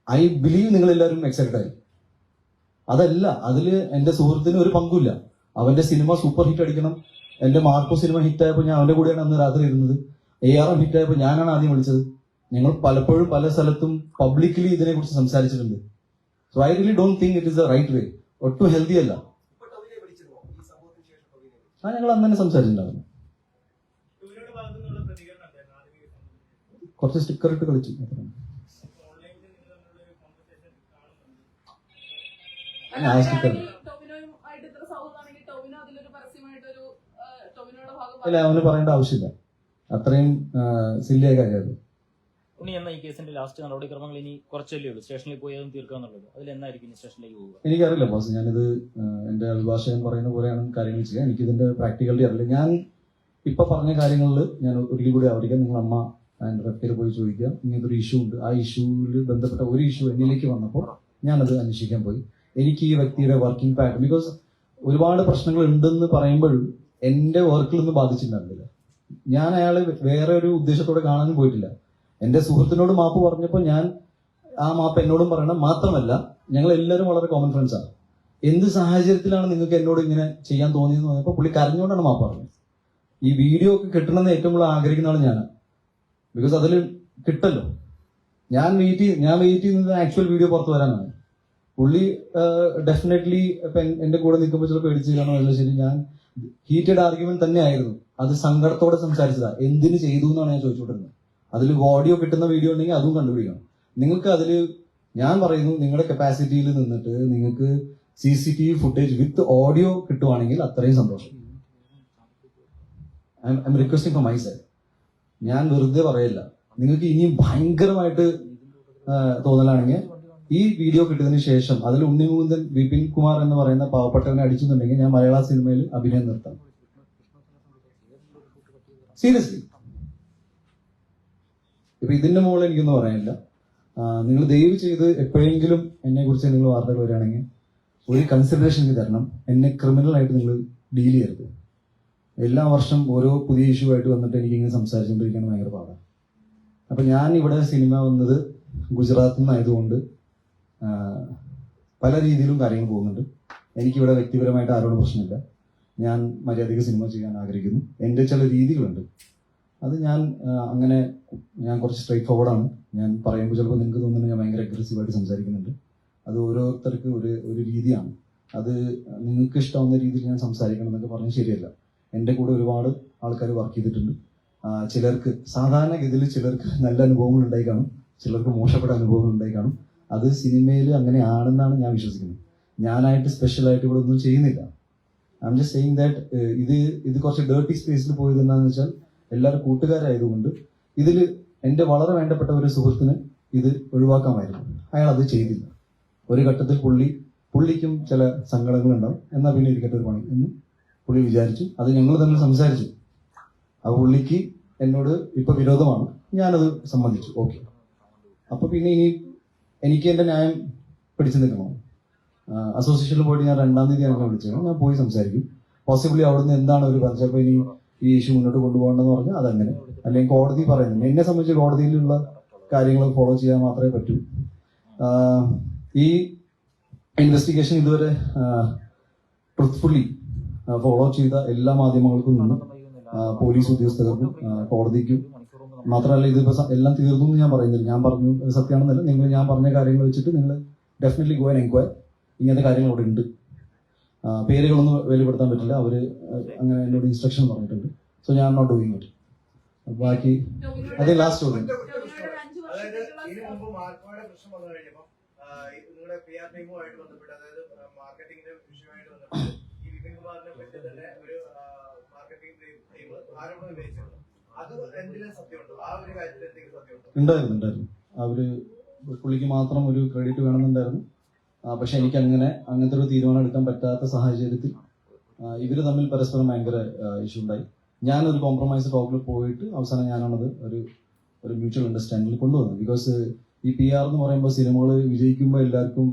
ഐ ബിലീവ് നിങ്ങൾ എല്ലാവരും എക്സൈറ്റഡ് ആയി. അതല്ല, അതില് എന്റെ സുഹൃത്തിന് ഒരു പങ്കുമില്ല. അവന്റെ സിനിമ സൂപ്പർ ഹിറ്റ് അടിക്കണം. എന്റെ മാർക്കോ സിനിമ ഹിറ്റായപ്പോൾ ഞാൻ അവന്റെ കൂടെയാണ് അന്ന് രാത്രി ഇരുന്നത്. ARM ഹിറ്റായപ്പോൾ ഞാനാണ് ആദ്യം വിളിച്ചത്. ഞങ്ങൾ പലപ്പോഴും പല സ്ഥലത്തും പബ്ലിക്കലി ഇതിനെ കുറിച്ച് സംസാരിച്ചിട്ടുണ്ട്. So I really don't think it is the right way. ഒട്ടും ഹെൽത്തി അല്ല. ഇപ്പൊ ടൊവിനെ വിളിച്ചിരുന്നോ ഈ സംഭവത്തിന് ശേഷം ടൊവിനെ? ഞങ്ങൾ അന്ന് തന്നെ സംസാരിച്ചിട്ടുണ്ടായിരുന്നു. ടൂവിനോട് ഭാഗത്തു നിന്നുള്ള പ്രതികരണം എന്തായിരുന്നു ആദ്യമേ? കുറച്ച് സ്റ്റിക്കർ ഇട്ട് കളിച്ചു. ഓൺലൈനിൽ നിങ്ങൾ തമ്മിലുള്ള ഒരു കോൺവെർസേഷൻ കാണുന്നുണ്ട്. അല്ല, അങ്ങനെയാണെങ്കിൽ ടൊവിനോയുമായിട്ട് ഇത്ര സൗഹൃദമാണെങ്കിൽ ടൊവിനോ അതിലൊരു പരസ്യമായിട്ടൊരു ടൊവിനോയുടെ ഭാഗം അല്ല, അവന് പറയേണ്ട ആവശ്യമില്ല. അത്രയും സില്ലിയായ കാര്യമായിരുന്നു. ഉണ്ണി എന്ന ഈ കേസിന്റെ ലാസ്റ്റ് നടപടിക്രമങ്ങൾ ഇനി കുറച്ചല്ലേ ഉള്ളൂ, സ്റ്റേഷനിൽ പോയി അതും തീർക്കാന്നുള്ളത്. അതിൽ എന്നായിരിക്കും ഇനി സ്റ്റേഷനിലേക്ക് പോവുക? എനിക്കറിയില്ല ബോസ്. ഞാനിത് എന്റെ അഭിഭാഷകൻ പറയുന്ന പോലെയാണ് കാര്യങ്ങൾ ചെയ്യുക. എനിക്കിതിന്റെ പ്രാക്ടിക്കാലിറ്റി അറിയില്ല. ഞാൻ ഇപ്പൊ പറഞ്ഞ കാര്യങ്ങളിൽ ഞാൻ ഒരിക്കൽ കൂടി ആവർത്തിക്കാം. നിങ്ങൾ അമ്മ ആൻഡ് റെഫ്റ്റർ പോയി ചോദിക്കുക. ഇങ്ങനത്തെ ഒരു ഇഷ്യൂ ഉണ്ട്. ആ ഇഷ്യൂവിൽ ബന്ധപ്പെട്ട ഒരു ഇഷ്യൂ എന്നിലേക്ക് വന്നപ്പോൾ ഞാനത് അന്വേഷിക്കാൻ പോയി. എനിക്ക് ഈ വ്യക്തിയുടെ വർക്കിംഗ് പാറ്റേൺ, ബിക്കോസ് ഒരുപാട് പ്രശ്നങ്ങൾ ഉണ്ടെന്ന് പറയുമ്പോഴും എന്റെ വർക്കിലൊന്നും ബാധിച്ചിട്ടുണ്ടായിരുന്നില്ല. ഞാൻ അയാളെ വേറെ ഒരു ഉദ്ദേശത്തോടെ കാണാനും പോയിട്ടില്ല. എന്റെ സുഹൃത്തിനോട് മാപ്പ് പറഞ്ഞപ്പോൾ ഞാൻ ആ മാപ്പ് എന്നോടും പറയണം. മാത്രമല്ല, ഞങ്ങൾ എല്ലാവരും വളരെ കോമൺ ഫ്രണ്ട്സ് ആണ്. എന്ത് സാഹചര്യത്തിലാണ് നിങ്ങൾക്ക് എന്നോട് ഇങ്ങനെ ചെയ്യാൻ തോന്നിയെന്ന് പറഞ്ഞപ്പോൾ പുള്ളി കരഞ്ഞുകൊണ്ടാണ് മാപ്പ് പറഞ്ഞത്. ഈ വീഡിയോ ഒക്കെ കിട്ടണമെന്ന് ഏറ്റവും കൂടുതൽ ആഗ്രഹിക്കുന്ന ആൾ ഞാനാണ്. ബിക്കോസ് അതിൽ കിട്ടല്ലോ. ഞാൻ വെയിറ്റ് ചെയ്യുന്നത് ആക്ച്വൽ വീഡിയോ പുറത്ത് വരാനാണ്. പുള്ളി ഡെഫിനറ്റ്ലി ഇപ്പൊ എന്റെ കൂടെ നിൽക്കുമ്പോൾ ചിലപ്പോൾ പേടിച്ച് കാണോ അല്ല ശരി. ഞാൻ ഹീറ്റഡ് ആർഗ്യുമെന്റ് തന്നെ ആയിരുന്നു. അത് സങ്കടത്തോടെ സംസാരിച്ചതാ. എന്തിന് ചെയ്തു എന്നാണ് ഞാൻ ചോദിച്ചുകൊണ്ടിരുന്നത്. അതിൽ ഓഡിയോ കിട്ടുന്ന വീഡിയോ ഉണ്ടെങ്കിൽ അതും കണ്ടുപിടിക്കണം. നിങ്ങൾക്ക് അതിൽ ഞാൻ പറയുന്നു, നിങ്ങളുടെ കപ്പാസിറ്റിയിൽ നിന്നിട്ട് നിങ്ങൾക്ക് CCTV ഫുട്ടേജ് വിത്ത് ഓഡിയോ കിട്ടുവാണെങ്കിൽ അത്രയും സന്തോഷം. I M requesting for my side. ഞാൻ വെറുതെ പറയില്ല. നിങ്ങൾക്ക് ഇനിയും ഭയങ്കരമായിട്ട് തോന്നലാണെങ്കിൽ ഈ വീഡിയോ കിട്ടിയതിനു ശേഷം അതിൽ ഉണ്ണിമുകുന്ദൻ വിപിൻ കുമാർ എന്ന് പറയുന്ന പാവപ്പെട്ടവനെ അടിച്ചെന്നുണ്ടെങ്കിൽ ഞാൻ മലയാള സിനിമയിൽ അഭിനയം നിർത്താം. സീരിയസ്ലി. ഇപ്പൊ ഇതിന്റെ മുകളിൽ എനിക്കൊന്നും പറയാനില്ല. നിങ്ങൾ ദയവ് ചെയ്ത് എപ്പോഴെങ്കിലും എന്നെ കുറിച്ച് നിങ്ങൾ വാർത്തകൾ വരികയാണെങ്കിൽ ഒരു കൺസിഡറേഷൻ എനിക്ക് തരണം. എന്നെ ക്രിമിനൽ ആയിട്ട് നിങ്ങൾ ഡീൽ ചെയ്യരുത്. എല്ലാ വർഷം ഓരോ പുതിയ ഇഷ്യൂ ആയിട്ട് വന്നിട്ട് എനിക്ക് ഇങ്ങനെ സംസാരിച്ചുകൊണ്ടിരിക്കാൻ ഭയങ്കര പാടാണ്. അപ്പൊ ഞാൻ ഇവിടെ സിനിമ വന്നത് ഗുജറാത്തിൽ നിന്നായതുകൊണ്ട് പല രീതിയിലും കാര്യങ്ങൾ പോകുന്നുണ്ട്. എനിക്കിവിടെ വ്യക്തിപരമായിട്ട് ആരോടും പ്രശ്നമില്ല. ഞാൻ മര്യാദയ്ക്ക് സിനിമ ചെയ്യാൻ ആഗ്രഹിക്കുന്നു. എൻ്റെ ചില രീതികളുണ്ട്. അത് ഞാൻ കുറച്ച് സ്ട്രൈറ്റ് ഫോർവേഡാണ്. ഞാൻ പറയുമ്പോൾ ചിലപ്പോൾ നിങ്ങൾക്ക് തോന്നുന്നത് ഞാൻ ഭയങ്കര അഗ്രസീവായിട്ട് സംസാരിക്കുന്നുണ്ട്. അത് ഓരോരുത്തർക്ക് ഒരു രീതിയാണ്. അത് നിങ്ങൾക്ക് ഇഷ്ടമാവുന്ന രീതിയിൽ ഞാൻ സംസാരിക്കണം എന്നൊക്കെ പറഞ്ഞ് ശരിയല്ല. എൻ്റെ കൂടെ ഒരുപാട് ആൾക്കാർ വർക്ക് ചെയ്തിട്ടുണ്ട്. ചിലർക്ക് സാധാരണഗതിയിൽ ചിലർക്ക് നല്ല അനുഭവങ്ങൾ ഉണ്ടായി കാണും, ചിലർക്ക് മോശപ്പെട്ട അനുഭവങ്ങൾ ഉണ്ടായി കാണും. അത് സിനിമയിൽ അങ്ങനെയാണെന്നാണ് ഞാൻ വിശ്വസിക്കുന്നത്. ഞാനായിട്ട് സ്പെഷ്യലായിട്ട് ഇവിടെ ഒന്നും ചെയ്യുന്നില്ല. I am just saying that ഇത് കുറച്ച് ഡേർട്ടി സ്പേസിൽ പോയത് എന്താണെന്ന് വെച്ചാൽ എല്ലാവരും കൂട്ടുകാരായതുകൊണ്ട് ഇതിൽ എൻ്റെ വളരെ വേണ്ടപ്പെട്ട ഒരു സുഹൃത്തിന് ഇത് ഒഴിവാക്കാമായിരുന്നു. അയാൾ അത് ചെയ്തില്ല. ഒരു ഘട്ടത്തിൽ പുള്ളിക്കും ചില സങ്കടങ്ങൾ ഉണ്ടാവും. എന്നാൽ പിന്നെ ഇരിക്കട്ടെ ഒരു പണി എന്ന് പുള്ളി വിചാരിച്ചു. അത് ഞങ്ങൾ തമ്മിൽ സംസാരിച്ചു. ആ പുള്ളിക്ക് എന്നോട് ഇപ്പൊ വിരോധമാണ്. ഞാനത് സമ്മതിച്ചു. ഓക്കെ. അപ്പൊ പിന്നെ ഇനി എനിക്ക് എന്റെ ന്യായം പിടിച്ചു നിൽക്കണം. അസോസിയേഷനിൽ പോയിട്ട് ഞാൻ 2-ാം തീയതി എന്നെ വിളിച്ചത്. ഞാൻ പോയി സംസാരിക്കും. പോസിബിളി അവിടുന്ന് എന്താണ് ഒരു പറഞ്ഞത്, ചിലപ്പോൾ ഇനി ഈ ഇഷ്യൂ മുന്നോട്ട് കൊണ്ടുപോകണമെന്ന് പറഞ്ഞാൽ അതങ്ങനെ, അല്ലെങ്കിൽ കോടതി പറയുന്നുണ്ട്. എന്നെ സംബന്ധിച്ച് കോടതിയിലുള്ള കാര്യങ്ങൾ ഫോളോ ചെയ്യാൻ മാത്രമേ പറ്റൂ. ഈ ഇൻവെസ്റ്റിഗേഷൻ ഇതുവരെ ട്രൂത്ത്ഫുള്ളി ഫോളോ ചെയ്ത എല്ലാ മാധ്യമങ്ങൾക്കും നിന്നും പോലീസ് ഉദ്യോഗസ്ഥർക്കും കോടതിക്കും മാത്രമല്ല, ഇതിപ്പോ എല്ലാം തീർന്നു എന്ന് ഞാൻ പറയുന്നില്ല. ഞാൻ പറഞ്ഞു സത്യമാണെന്നല്ല. ഞാൻ പറഞ്ഞ കാര്യങ്ങൾ വെച്ചിട്ട് നിങ്ങൾ ഡെഫിനറ്റ്ലി ഗോ ആൻഡ് എൻക്വയർ. ഇങ്ങനത്തെ കാര്യങ്ങൾ അവിടെ ഉണ്ട്. പേരുകളൊന്നും വെളിപ്പെടുത്താൻ പറ്റില്ല. അവര് അങ്ങനെ എന്നോട് ഇൻസ്ട്രക്ഷൻ പറഞ്ഞിട്ടുണ്ട്. സോ ഞാൻ നോട്ട് ഡൂയിങ് ഇറ്റ്. ബാക്കി അതേ ലാസ്റ്റ് ചോദ്യം. അതായത് ഇതിനു മുമ്പ് മാർക്കോയുടെ പ്രശ്നം വന്നു കഴിഞ്ഞപ്പോൾ നിങ്ങളുടെ PR ടീമുമായിട്ട് ബന്ധപ്പെട്ട്, അതായത് മാർക്കറ്റിംഗിന്റെ വിഷയമായിട്ട് ബന്ധപ്പെട്ട് ഈ വിപിൻ കുമാറിനെ പറ്റി തന്നെ ഒരു മാർക്കറ്റിംഗ് ടീം ആരോപണം ഉന്നയിച്ചിട്ടുണ്ട്. അത് എന്തിനും സത്യമുണ്ടോ? ആ ഒരു കാര്യത്തിൽ എന്തെങ്കിലും സത്യമുണ്ടോ? ഉണ്ടായിരുന്നു. അവര് പുള്ളിക്ക് മാത്രം ഒരു ക്രെഡിറ്റ് വേണമെന്നുണ്ടായിരുന്നു. പക്ഷെ എനിക്ക് അങ്ങനത്തെ ഒരു തീരുമാനം എടുക്കാൻ പറ്റാത്ത സാഹചര്യത്തിൽ ഇവര് തമ്മിൽ പരസ്പരം ഭയങ്കര ഇഷ്യൂ ഉണ്ടായി. ഞാനൊരു കോംപ്രമൈസ് ടോക്കിൽ പോയിട്ട് അവസാനം ഞാനാണത് ഒരു മ്യൂച്വൽ അണ്ടർസ്റ്റാൻഡിങ്ങിൽ കൊണ്ടുവന്നത്. ബിക്കോസ് ഈ PR എന്ന് പറയുമ്പോൾ സിനിമകൾ വിജയിക്കുമ്പോൾ എല്ലാവർക്കും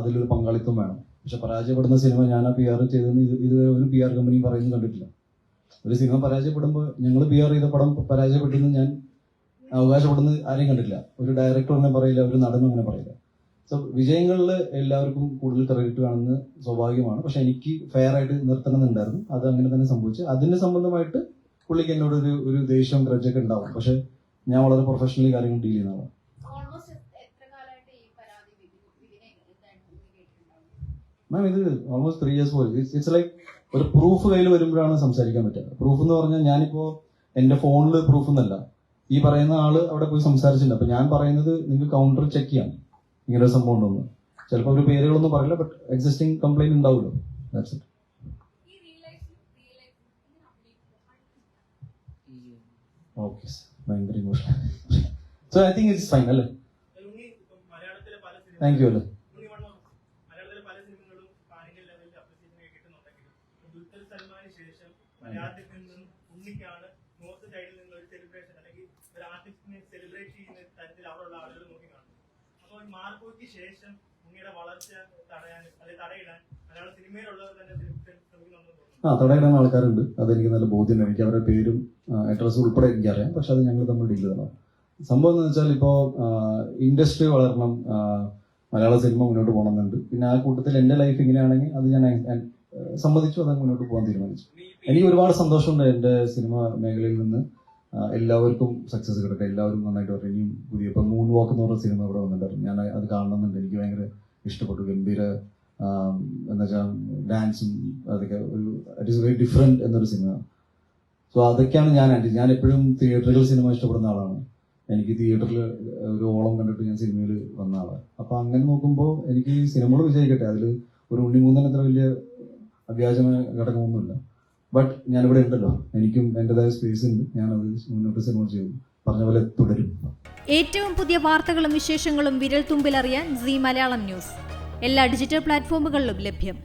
അതിലൊരു പങ്കാളിത്തം വേണം. പക്ഷെ പരാജയപ്പെടുന്ന സിനിമ ഞാൻ ആ PR ചെയ്തതെന്ന് ഇതുവരെ ഒരു PR കമ്പനിയും പറയുന്നത് കണ്ടിട്ടില്ല. ഒരു സിനിമ പരാജയപ്പെടുമ്പോൾ ഞങ്ങൾ PR ചെയ്ത പടം പരാജയപ്പെട്ടെന്ന് ഞാൻ അവകാശപ്പെടുന്നത് ആരെയും കണ്ടിട്ടില്ല. ഒരു ഡയറക്ടർ അങ്ങനെ പറയില്ല, ഒരു നടനും അങ്ങനെ പറയില്ല. സോ വിജയങ്ങളിൽ എല്ലാവർക്കും കൂടുതൽ ക്രെഡിറ്റ് വേണമെന്ന് സ്വാഭാവികമാണ്. പക്ഷെ എനിക്ക് ഫെയർ ആയിട്ട് നിർത്തണമെന്നുണ്ടായിരുന്നു. അത് അങ്ങനെ തന്നെ സംഭവിച്ചു. അതിന് സംബന്ധമായിട്ട് പുള്ളിക്ക് എന്നോട് ഒരു ദേഷ്യവും ഗ്രജൊക്കെ ഉണ്ടാവും. പക്ഷെ ഞാൻ വളരെ പ്രൊഫഷണലി കാര്യങ്ങൾ ഡീൽ ചെയ്യുന്നതാണ്. ഓൾമോസ്റ്റ് എത്ര കാലമായിട്ട് ഈ പരാതി വിപിനെ മാം ഇത് ഓൾമോസ്റ്റ് 3 years പോയി. ഇറ്റ്സ് ലൈക്ക് ഒരു പ്രൂഫ് കയ്യിൽ വരുമ്പോഴാണ് സംസാരിക്കാൻ പറ്റുക. പ്രൂഫ് എന്ന് പറഞ്ഞാൽ ഞാനിപ്പോ എന്റെ ഫോണിൽ പ്രൂഫ് എന്നല്ല, ഈ പറയുന്ന ആള് അവിടെ പോയി സംസാരിച്ചിട്ടുണ്ട്. അപ്പൊ ഞാൻ പറയുന്നത് നിങ്ങൾക്ക് കൗണ്ടർ ചെക്ക് ചെയ്യാം ഇങ്ങനെ ഒരു സംഭവം ഉണ്ടോന്ന്. ചിലപ്പോൾ ഒരു പേരുകളൊന്നും പറയില്ല, ബട്ട് എക്സിസ്റ്റിംഗ് കംപ്ലൈന്റ് ഉണ്ടാവുമല്ലോ. That's it. ഓക്കെ, ഭയങ്കര emotional. So I think it's fine അല്ലേ? മലയാളത്തിലെ പല താങ്ക് യു അല്ലേ? മലയാളത്തിലെ പല സിനിമകളും പാനിക്കൽ ലെവലിൽ അപ്രിസിയേഷൻ കിട്ടുന്നുണ്ടെങ്കിലും ദുൽഖർ സൽമാന് ശേഷം മലയാളത്തിൽ നിന്നും ഉണ്ണിക്കാണ് നോർത്ത് സൈഡിൽ നിന്ന് ഒരു സെലിബ്രേഷൻ അല്ലെങ്കിൽ ഒരു ആർട്ടിസ്റ്റിനെ സെലിബ്രേറ്റ് ചെയ്യുന്ന തരത്തിൽ അവിടെയുള്ള ആളുകൾ നോക്കി കാണുന്നു. അപ്പോൾ മാർക്കോയ്ക്ക് ശേഷം ഉണ്ണിയുടെ വളർച്ച തടയാൻ അല്ലെങ്കിൽ തടയിടാൻ മലയാള സിനിമയിലുള്ളവർ തന്നെ ശ്രമിക്കുന്നുണ്ടെന്ന് തോന്നുന്നു. തടയിടുന്ന ആൾക്കാരുണ്ട്, അതെനിക്ക് നല്ല ബോധ്യമുണ്ട്. എനിക്ക് അവരുടെ പേരും അഡ്രസ്സും ഉൾപ്പെടെ എനിക്കറിയാം. പക്ഷെ അത് ഞങ്ങൾ തമ്മിൽ ഡീൽ ചെയ്യണം. സംഭവം എന്ന് വെച്ചാൽ ഇപ്പോൾ ഇൻഡസ്ട്രി വളരണം, മലയാള സിനിമ മുന്നോട്ട് പോകണമെന്നുണ്ട്. പിന്നെ ആ കൂട്ടത്തിൽ എൻ്റെ ലൈഫ് ഇങ്ങനെയാണെങ്കിൽ അത് ഞാൻ സമ്മതിച്ചു, അത് മുന്നോട്ട് പോകാൻ തീരുമാനിച്ചു. എനിക്ക് ഒരുപാട് സന്തോഷമുണ്ട് എൻ്റെ സിനിമ മേഖലയിൽ നിന്ന് എല്ലാവർക്കും സക്സസ് കിട്ടട്ടെ, എല്ലാവരും നന്നായിട്ട് വരട്ടെ. ഇനിയും പുതിയ ഇപ്പം മൂൺ വാക്ക് എന്ന് പറഞ്ഞ സിനിമ ഇവിടെ വന്നിട്ടുണ്ടായിരുന്നു, ഞാൻ അത് കാണണമെന്നുണ്ട്. എനിക്ക് ഭയങ്കര ഇഷ്ടപ്പെട്ടു. ഗംഭീര എന്താ വെച്ചാൽ ഡാൻസും അതൊക്കെ ഒരു ഇറ്റ് ഈസ് വെരി ഡിഫറെന്റ് എന്നൊരു സിനിമ. സോ അതൊക്കെയാണ് ഞാൻ എപ്പോഴും തിയേറ്ററുകൾ സിനിമ ഇഷ്ടപ്പെടുന്ന ആളാണ്. എനിക്ക് തിയേറ്ററിൽ ഒരു ഓളം കണ്ടിട്ട് ഞാൻ സിനിമയിൽ വന്ന ആളാണ്. അപ്പൊ അങ്ങനെ നോക്കുമ്പോൾ എനിക്ക് സിനിമകൾ വിജയിക്കട്ടെ, അതിൽ ഒരു ഉണ്ണിമൂന്നൻ അത്ര വലിയ അവ്യാജമായ ഘടകമൊന്നുമില്ല. ബട്ട് ഞാനിവിടെ ഉണ്ടല്ലോ, എനിക്കും എൻ്റെതായ സ്പേസ് ഉണ്ട്, ഞാനത് മുന്നോട്ട് സിനിമ ചെയ്തു, പറഞ്ഞ പോലെ തുടരും. ഏറ്റവും പുതിയ വാർത്തകളും വിശേഷങ്ങളും വിരൽ തുമ്പിലറിയാൻ സീ മലയാളം ന്യൂസ് എല്ലാ ഡിജിറ്റൽ പ്ലാറ്റ്ഫോമുകളിലും ലഭ്യം.